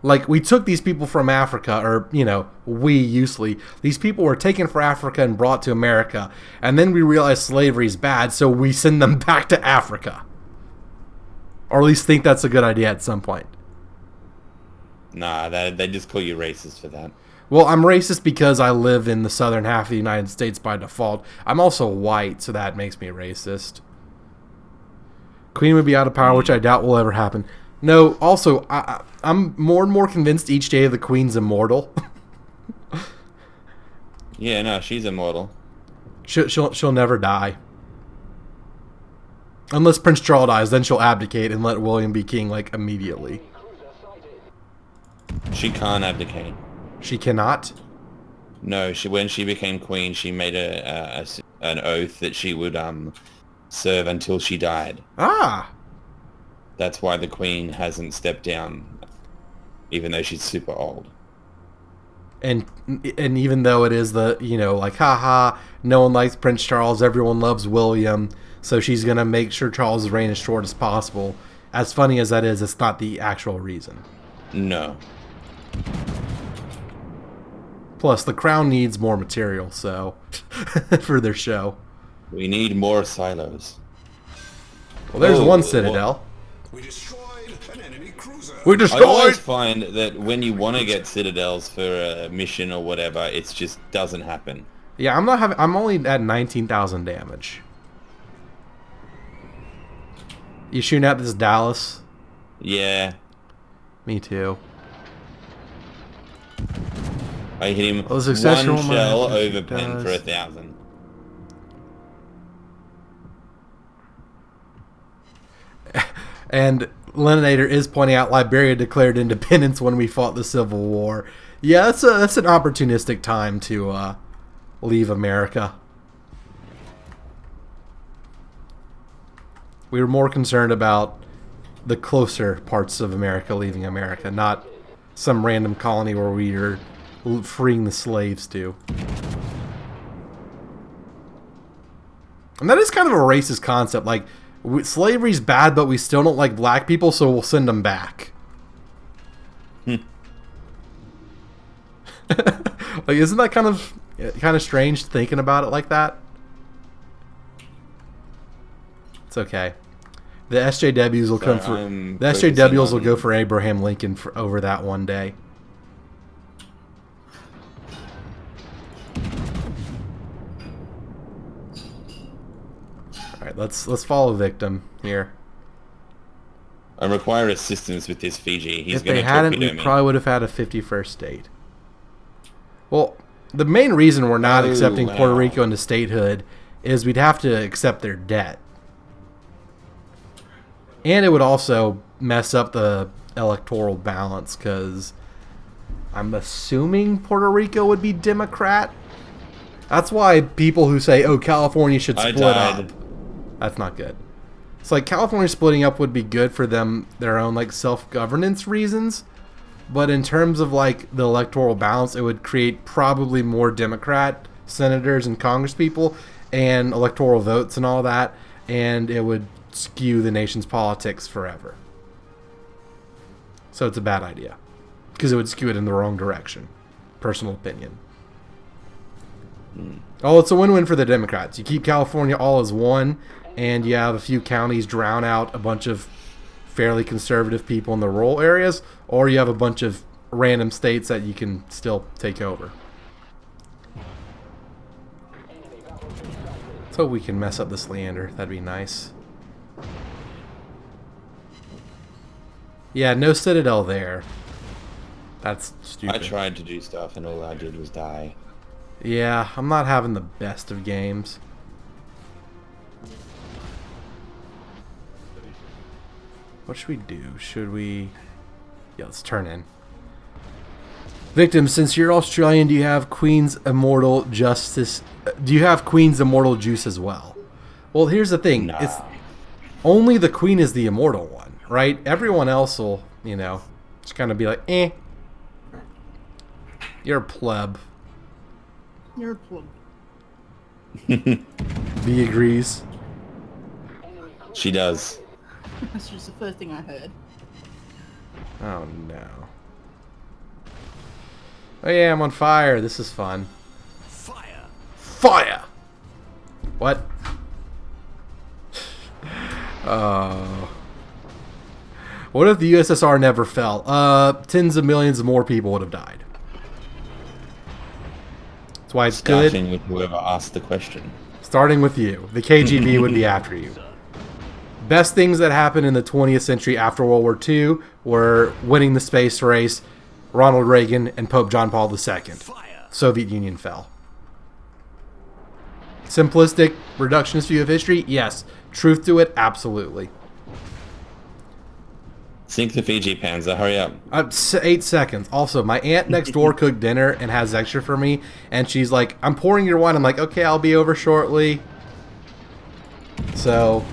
Like, we took these people from Africa, or, you know, these people were taken from Africa and brought to America, and then we realized slavery is bad, so we send them back to Africa. Or at least think that's a good idea at some point. Nah, they just call you racist for that. Well, I'm racist because I live in the southern half of the United States by default. I'm also white, so that makes me racist. Queen would be out of power, which I doubt will ever happen. No, also, I'm more and more convinced each day the Queen's immortal. Yeah, no, she's immortal. She'll never die. Unless Prince Charles dies, then she'll abdicate and let William be king, like, immediately. She can't abdicate. She cannot? No, when she became queen, she made an oath that she would serve until she died. Ah! That's why the queen hasn't stepped down, even though she's super old. And even though it is the, you know, like, haha, no one likes Prince Charles, everyone loves William, so she's going to make sure Charles' reign is short as possible. As funny as that is, it's not the actual reason. No. Plus, the crown needs more material, so, for their show. We need more silos. Well, there's one citadel. We destroyed an enemy cruiser. We I destroyed! always find that when you want to get citadels for a mission or whatever, it just doesn't happen. Yeah, I'm only at 19,000 damage. You shooting at this Dallas? Yeah. Me too. I hit him Well, the successor one shell one over pen does. for 1,000. And Leninator is pointing out Liberia declared independence when we fought the Civil War. Yeah, that's an opportunistic time to leave America. We were more concerned about the closer parts of America leaving America, not some random colony where we are freeing the slaves to. And that is kind of a racist concept. Like, slavery's bad, but we still don't like black people, so we'll send them back. Like, isn't that kind of strange thinking about it like that? It's okay. The SJWs will come for the SJWs will go for Abraham Lincoln over that one day. All right, let's follow victim here. I require assistance with this Fiji. He's If going they to hadn't, torpedo we me. probably would have had a 51st state. Well, the main reason we're not accepting Puerto wow. Rico into statehood is we'd have to accept their debt. And it would also mess up the electoral balance because I'm assuming Puerto Rico would be Democrat. That's why people who say, oh, California should I split died. up. That's not good. It's like California splitting up would be good for them, their own like self-governance reasons. But in terms of like the electoral balance, it would create probably more Democrat senators and congresspeople and electoral votes and all that. And it would skew the nation's politics forever. So it's a bad idea. Because it would skew it in the wrong direction. Personal opinion. Oh, it's a win-win for the Democrats. You keep California all as one, and you have a few counties drown out a bunch of fairly conservative people in the rural areas, or you have a bunch of random states that you can still take over. Let's hope we can mess up this Leander. That'd be nice. Yeah, no citadel there. That's stupid. I tried to do stuff and all I did was die. Yeah, I'm not having the best of games. What should we do? Should we... Yeah, let's turn in. Victim, since you're Australian, do you have Queen's Immortal Justice... Do you have Queen's Immortal Juice as well? Well, here's the thing. Nah. It's only the Queen is the immortal one, right? Everyone else will, you know, just kind of be like, eh. You're a pleb. You're a plum. B agrees. She does. That's just the first thing I heard. Oh no. Oh yeah, I'm on fire. This is fun. Fire. Fire! What? Oh. What if the USSR never fell? Tens of millions more people would have died. That's why it's good. Starting with whoever asked the question. Starting with you. The KGB would be after you. Best things that happened in the 20th century after World War II were winning the space race, Ronald Reagan, and Pope John Paul II. Fire. Soviet Union fell. Simplistic, reductionist view of history? Yes. Truth to it? Absolutely. Sink the Fiji Panzer, hurry up. 8 seconds. Also, my aunt next door cooked dinner and has extra for me, and she's like, I'm pouring your wine. I'm like, okay, I'll be over shortly. So,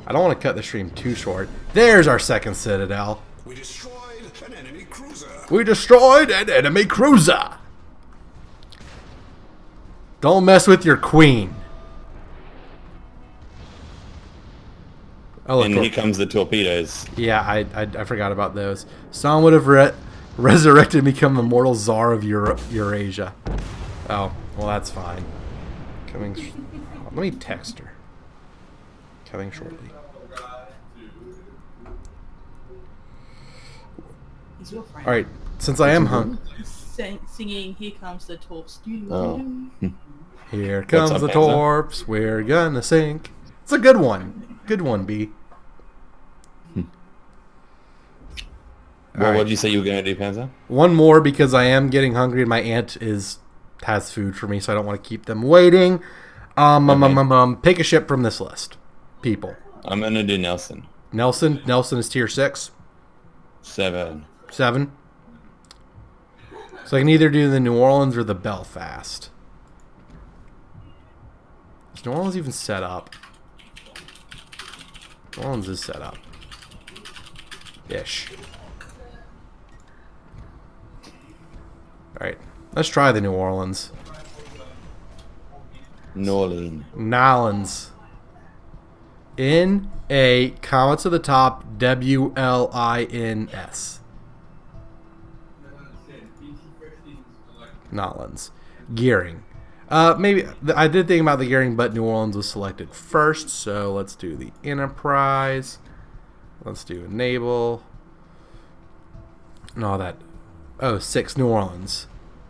I don't want to cut the stream too short. There's our second citadel. We destroyed an enemy cruiser. We destroyed an enemy cruiser. Don't mess with your queen. Oh, And here comes the torpedoes. yeah, I forgot about those. Stalin would have resurrected and become the mortal czar of Eurasia. Oh, well, that's fine. Let me text her. Coming shortly. He's your friend. All right, since I am hung. Singing "Here Comes the Torps." Oh. Here comes up, the Panzer? torps. We're gonna sink. It's a good one. Good one, B. Well, Alright. what did you say you were going to do, Panzer? One more because I am getting hungry and my aunt has food for me, so I don't want to keep them waiting. Pick a ship from this list. People. I'm going to do Nelson. Nelson is tier 6. 7. 7. So I can either do the New Orleans or the Belfast. Is New Orleans even set up? New Orleans is set up. Ish. Alright. Let's try the New Orleans. Norlene. Nolans. N-A, comma to the top, W-L-I-N-S. Nolans. Gearing. Maybe, I did think about the gearing, but New Orleans was selected first, so let's do the Enterprise. Let's do Enable. And all that. Oh, 6, New Orleans.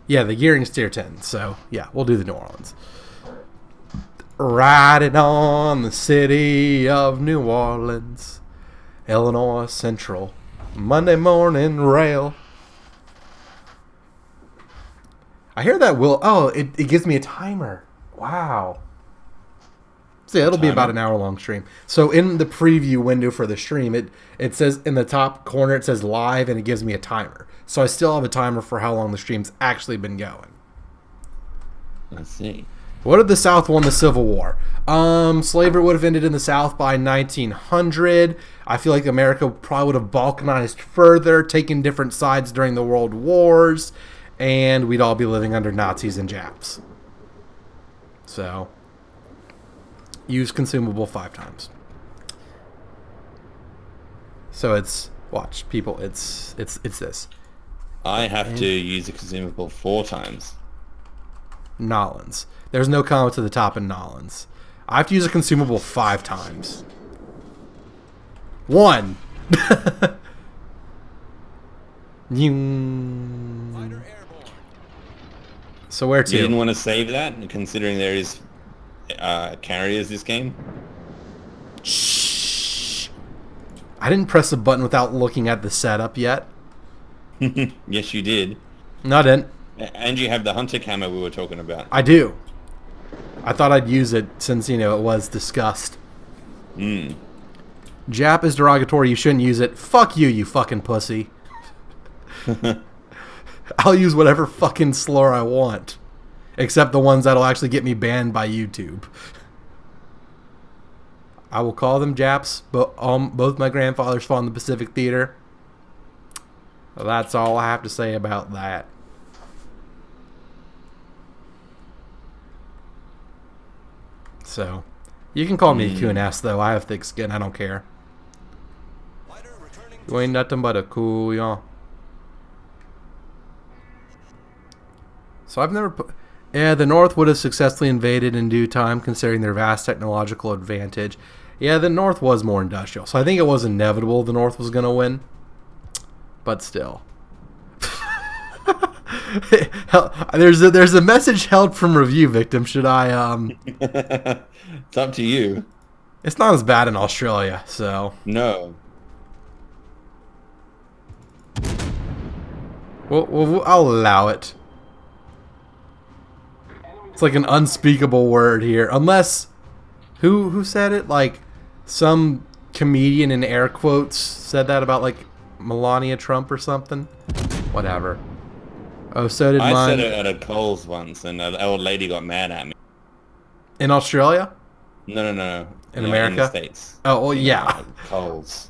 Yeah, the gearing's tier 10, so yeah, we'll do the New Orleans. Riding on the city of New Orleans, Illinois Central, Monday morning rail. I hear that will. Oh, it gives me a timer. Wow. So yeah, it'll be about an hour-long stream. So in the preview window for the stream, it says in the top corner, it says live, and it gives me a timer. So I still have a timer for how long the stream's actually been going. Let's see. What did the South win the Civil War? Slavery would have ended in the South by 1900. I feel like America probably would have balkanized further, taken different sides during the World Wars, and we'd all be living under Nazis and Japs. So, use consumable 5 times. So it's, watch, people, it's this. I have to use a consumable 4 times. Nolans. There's no comma to the top in Nolans. I have to use a consumable 5 times. 1. So where to? You didn't want to save that, considering there is carriers this game? Shh. I didn't press a button without looking at the setup yet. Yes, you did. No, I didn't. And you have the hunter camo we were talking about. I do. I thought I'd use it since, it was discussed. Jap is derogatory. You shouldn't use it. Fuck you, you fucking pussy. I'll use whatever fucking slur I want. Except the ones that'll actually get me banned by YouTube. I will call them Japs, but both my grandfathers fought in the Pacific Theater. Well, that's all I have to say about that. So, you can call me Q&S though. I have thick skin. I don't care. You ain't nothing but a couillon. So I've never put... Yeah, the North would have successfully invaded in due time, considering their vast technological advantage. Yeah, the North was more industrial, so I think it was inevitable the North was going to win. But still. There's a message held from review victim. Should I... It's up to you. It's not as bad in Australia, so... No. Well, I'll allow it. It's like an unspeakable word here. Unless... Who said it? Like, some comedian in air quotes said that about, like, Melania Trump or something? Whatever. Oh, so did mine. I said it at a Coles once, and an old lady got mad at me. In Australia? No. In America? In the States. Oh, well, yeah. Coles.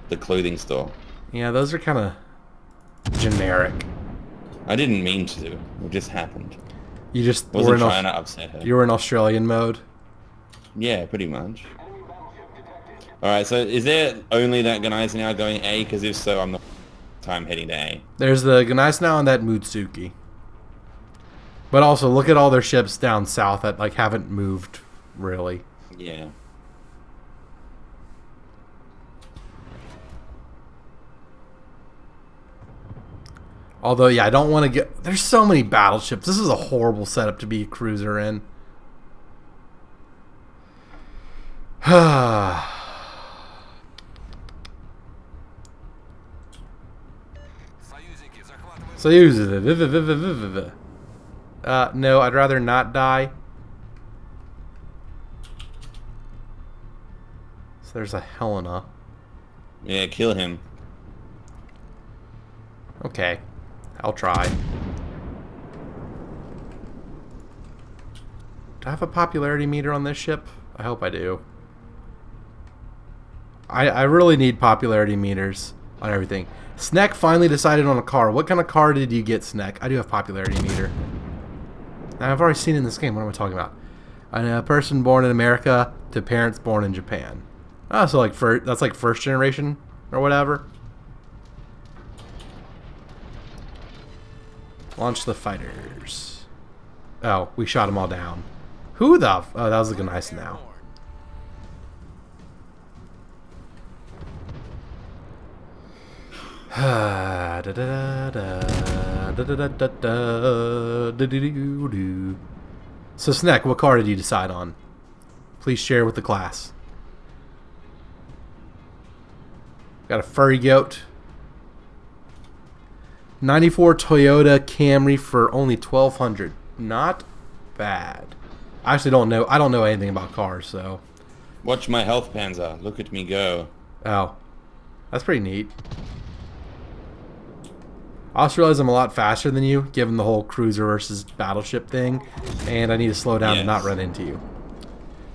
The clothing store. Yeah, those are kind of generic. I didn't mean to. It just happened. You just Wasn't trying to upset her. You were in Australian mode? Yeah, pretty much. Alright, so is there only that Gneisenau now going A? Because if so, I'm not time heading to A. There's the Gneisenau and that Mutsuki. But also, look at all their ships down south that like haven't moved, really. Yeah. Although, yeah, I don't want to get... There's so many battleships. This is a horrible setup to be a cruiser in. Soyuz. No, I'd rather not die. So there's a Helena. Yeah, kill him. Okay. I'll try. Do I have a popularity meter on this ship? I hope I do. I really need popularity meters on everything. Sneck finally decided on a car. What kind of car did you get, Sneck? I do have popularity meter. I've already seen it in this game. What am I talking about? A person born in America to parents born in Japan. Oh, so like that's like first generation or whatever. Launch the fighters. Oh, we shot them all down. Who the... Oh, that was looking nice now. So, Snack, what car did you decide on? Please share with the class. Got a furry goat. 94 Toyota Camry for only $1,200. Not bad. I actually don't know. I don't know anything about cars, so. Watch my health, Panzer. Look at me go. Oh, that's pretty neat. I also realize I'm a lot faster than you, given the whole cruiser versus battleship thing, and I need to slow down and not run into you.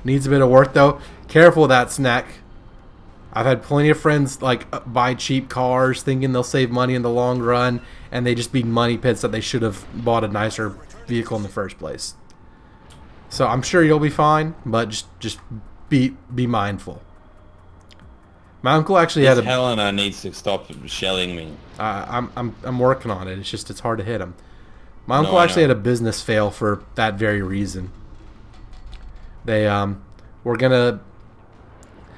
Needs a bit of work though. Careful with that, Snack. I've had plenty of friends like buy cheap cars thinking they'll save money in the long run, and they just be money pits that they should have bought a nicer vehicle in the first place. So I'm sure you'll be fine, but just be mindful. My uncle actually had a... Helena needs to stop shelling me. I'm working on it. It's hard to hit him. My uncle actually had a business fail for that very reason. They were gonna.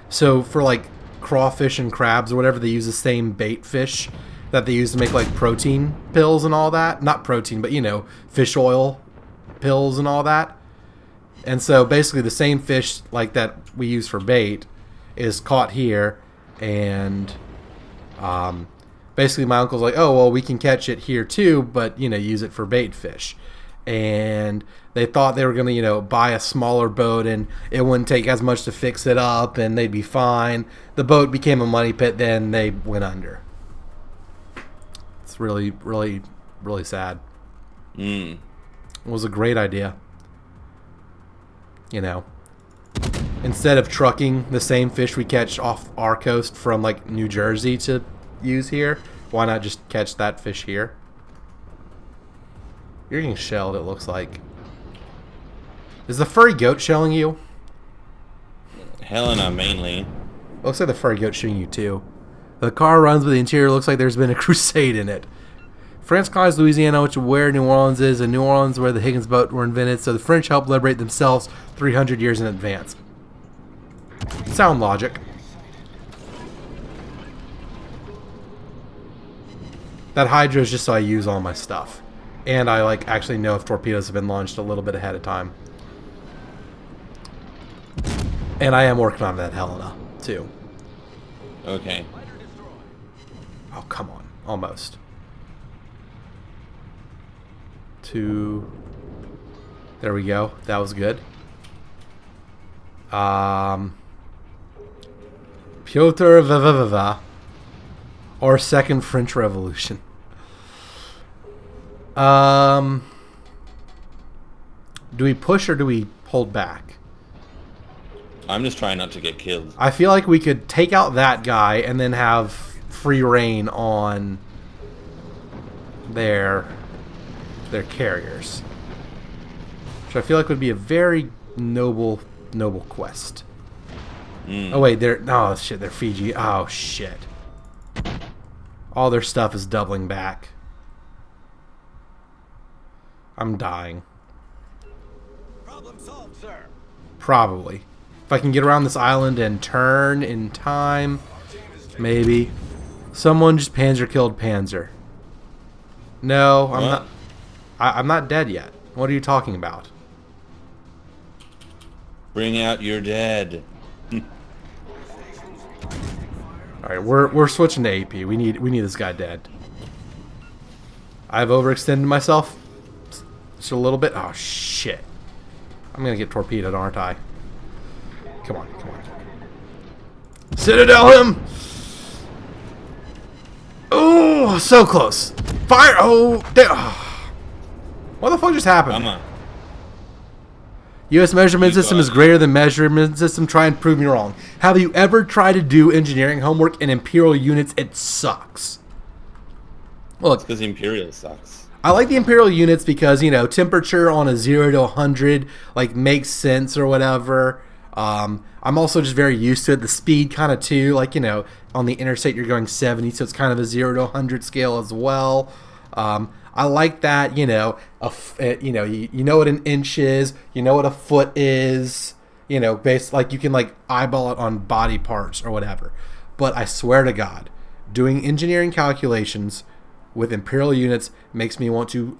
So for like crawfish and crabs or whatever, they use the same bait fish that they use to make like protein pills and all that. Not protein, but fish oil pills and all that. And so basically the same fish like that we use for bait is caught here, and basically my uncle's like, oh well, we can catch it here too, but use it for bait fish. And they thought they were going to buy a smaller boat and it wouldn't take as much to fix it up and they'd be fine. The boat became a money pit, then they went under. It's really, really, really sad. It was a great idea. Instead of trucking the same fish we catch off our coast from like New Jersey to use here, why not just catch that fish here? You're getting shelled, it looks like. Is the furry goat shelling you? Helena, mainly. Looks like the furry goat's shooting you, too. The car runs, but the interior looks like there's been a crusade in it. France colonized Louisiana, which is where New Orleans is, and New Orleans where the Higgins boat were invented, so the French helped liberate themselves 300 years in advance. Sound logic. That Hydra is just so I use all my stuff. And I actually know if torpedoes have been launched a little bit ahead of time. And I am working on that Helena, too. Okay. Oh, come on. Almost. 2. There we go. That was good. Piotr Vavava. Or Second French Revolution. Do we push or do we hold back? I'm just trying not to get killed. I feel like we could take out that guy and then have free reign on their carriers, which I feel like would be a very noble quest. Oh wait, oh shit, they're Fiji. Oh shit. All their stuff is doubling back. I'm dying. Problem solved, sir. Probably. If I can get around this island and turn in time, maybe. Someone just Panzer killed Panzer. No, I'm not. I'm not dead yet. What are you talking about? Bring out your dead. All right, we're switching to AP. We need this guy dead. I've overextended myself just a little bit. Oh shit! I'm gonna get torpedoed, aren't I? Come on, come on. Citadel him! Oh, so close. Fire! Oh, what the fuck just happened? Come on. U.S. measurement system is greater than measurement system. Try and prove me wrong. Have you ever tried to do engineering homework in Imperial units? It sucks. Look, Because Imperial sucks. I like the Imperial units because, temperature on a 0 to 100, makes sense or whatever. I'm also just very used to it. The speed kind of too, on the interstate you're going 70, so it's kind of a 0 to 100 scale as well. I like that, you know what an inch is, you know what a foot is, based you can eyeball it on body parts or whatever. But I swear to God, doing engineering calculations with Imperial units makes me want to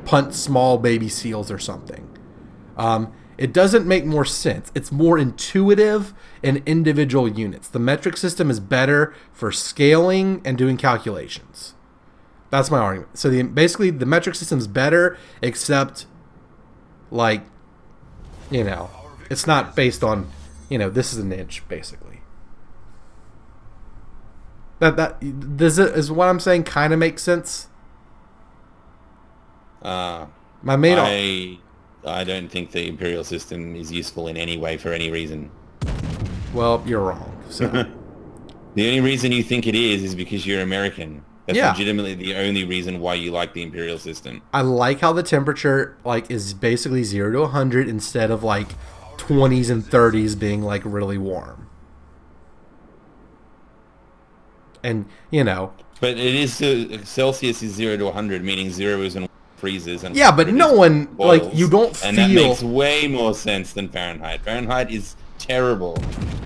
punt small baby seals or something. It doesn't make more sense. It's more intuitive in individual units. The metric system is better for scaling and doing calculations. That's my argument. So basically the metric system is better, except it's not based on, this is an inch basically. Is what I'm saying kind of makes sense? I don't think the Imperial system is useful in any way for any reason. Well, you're wrong. So. The only reason you think it is because you're American. That's Yeah. legitimately the only reason why you like the Imperial system. I like how the temperature is basically 0 to 100 instead of 20s and 30s being really warm. And But it is Celsius is 0 to 100, meaning 0 is in freezes and Yeah, but no one, like, boils, you don't and that feel... makes way more sense than Fahrenheit. Fahrenheit is terrible.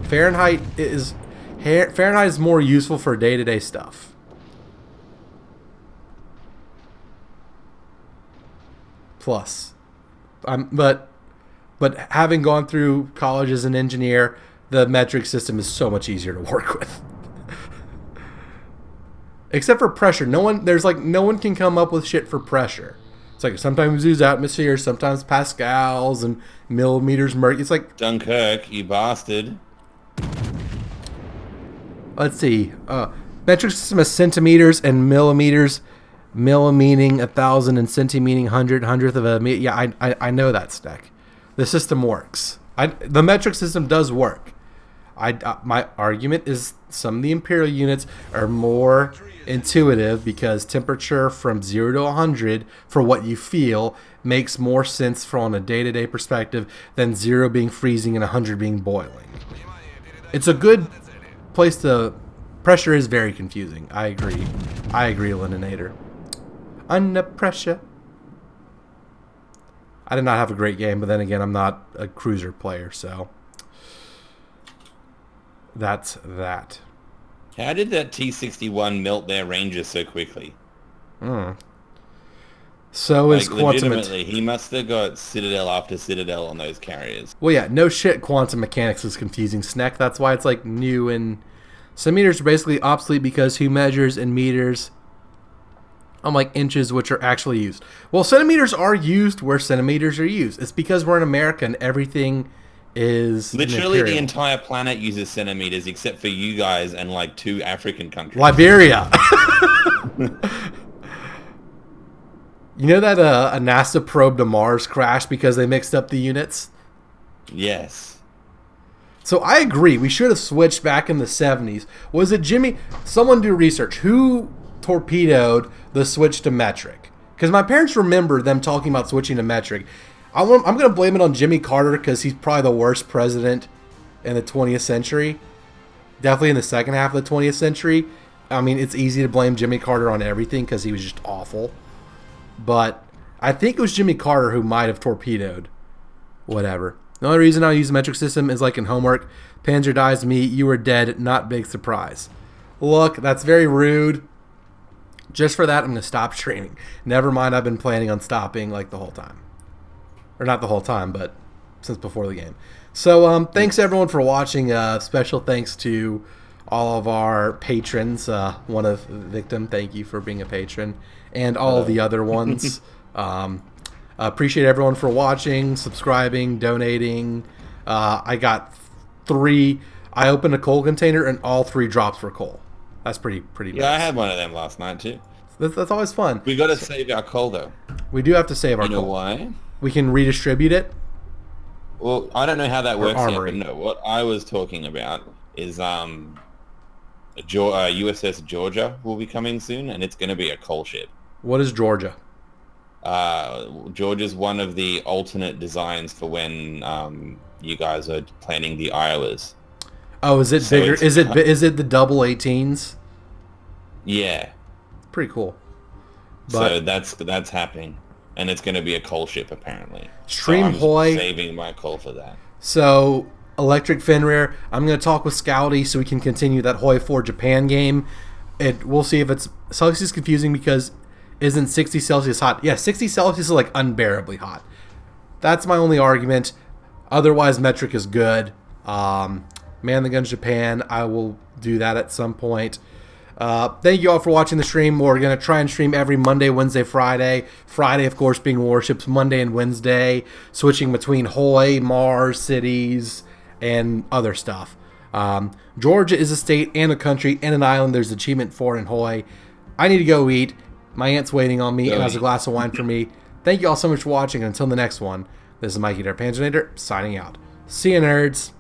Fahrenheit is more useful for day-to-day stuff. Plus, but having gone through college as an engineer, the metric system is so much easier to work with. Except for pressure, no one can come up with shit for pressure. It's like sometimes use atmospheres, sometimes pascals and millimeters mercury. It's like Dunkirk, you bastard. Let's see. Metric system is centimeters and millimeters. Milli meaning 1,000 and centi meaning hundredth of a meter. Yeah, I know that, Steck. The system works. The metric system does work. My argument is some of the imperial units are more intuitive because temperature from 0 to 100 for what you feel makes more sense from a day-to-day perspective than 0 being freezing and 100 being boiling. It's a good place to... Pressure is very confusing. I agree, Eliminator. Under pressure. I did not have a great game, but then again, I'm not a cruiser player, so... That's that. How did that T-61 melt their Rangers so quickly? So is Quantum... Legitimately, he must have got Citadel after Citadel on those carriers. Well, yeah, no shit, quantum mechanics is confusing, Sneck. That's why it's like new, and centimeters are basically obsolete because who measures in meters, unlike inches, which are actually used. Well, centimeters are used where centimeters are used. It's because we're in America and everything is literally the entire planet uses centimeters except for you guys and like 2 African countries. Liberia. You know that a NASA probe to Mars crashed because they mixed up the units? Yes. So I agree. We should have switched back in the 70s. Was it Jimmy? Someone do research. Who torpedoed the switch to metric? Because my parents remember them talking about switching to metric. I'm going to blame it on Jimmy Carter because he's probably the worst president in the 20th century. Definitely in the second half of the 20th century. I mean, it's easy to blame Jimmy Carter on everything because he was just awful. But I think it was Jimmy Carter who might have torpedoed whatever. The only reason I use the metric system is like in homework. Panzer dies me, you are dead, not big surprise. Look, that's very rude. Just for that, I'm going to stop streaming. Never mind, I've been planning on stopping like the whole time. Or not the whole time, but since before the game. So thanks everyone for watching. Special thanks to all of our patrons. One of Victim, thank you for being a patron. And all of the other ones. Appreciate everyone for watching, subscribing, donating. I got 3. I opened a coal container and all 3 drops were coal. That's pretty nice. Yeah, I had one of them last night too. That's always fun. We got to save our coal though. We do have to save our coal. You know why? We can redistribute it. Well, I don't know how that works yet, armory. but no, what I was talking about is USS Georgia will be coming soon, and it's going to be a coal ship. What is Georgia? Georgia's one of the alternate designs for when you guys are planning the Iowas. Oh, is it bigger? Is it the double 18s? Yeah. Pretty cool. But So that's happening, and it's going to be a coal ship apparently. Stream so I'm Hoy. saving my coal for that. So Electric Fenrir, I'm going to talk with Scouty so we can continue that Hoi 4 Japan game. We'll see if it's Celsius is confusing because isn't 60 Celsius hot? Yeah, 60 Celsius is like unbearably hot. That's my only argument. Otherwise, metric is good. Man the Guns Japan, I will do that at some point. Thank you all for watching the stream. We're going to try and stream every Monday, Wednesday, Friday. Friday, of course, being Warships. Monday and Wednesday, switching between Hoi, Mars, cities, and other stuff. Georgia is a state and a country and an island. There's achievement for in Hoi. I need to go eat. My aunt's waiting on me and has a glass of wine for me. Thank you all so much for watching. Until the next one, this is Mikey, our Panzernator, signing out. See you, nerds.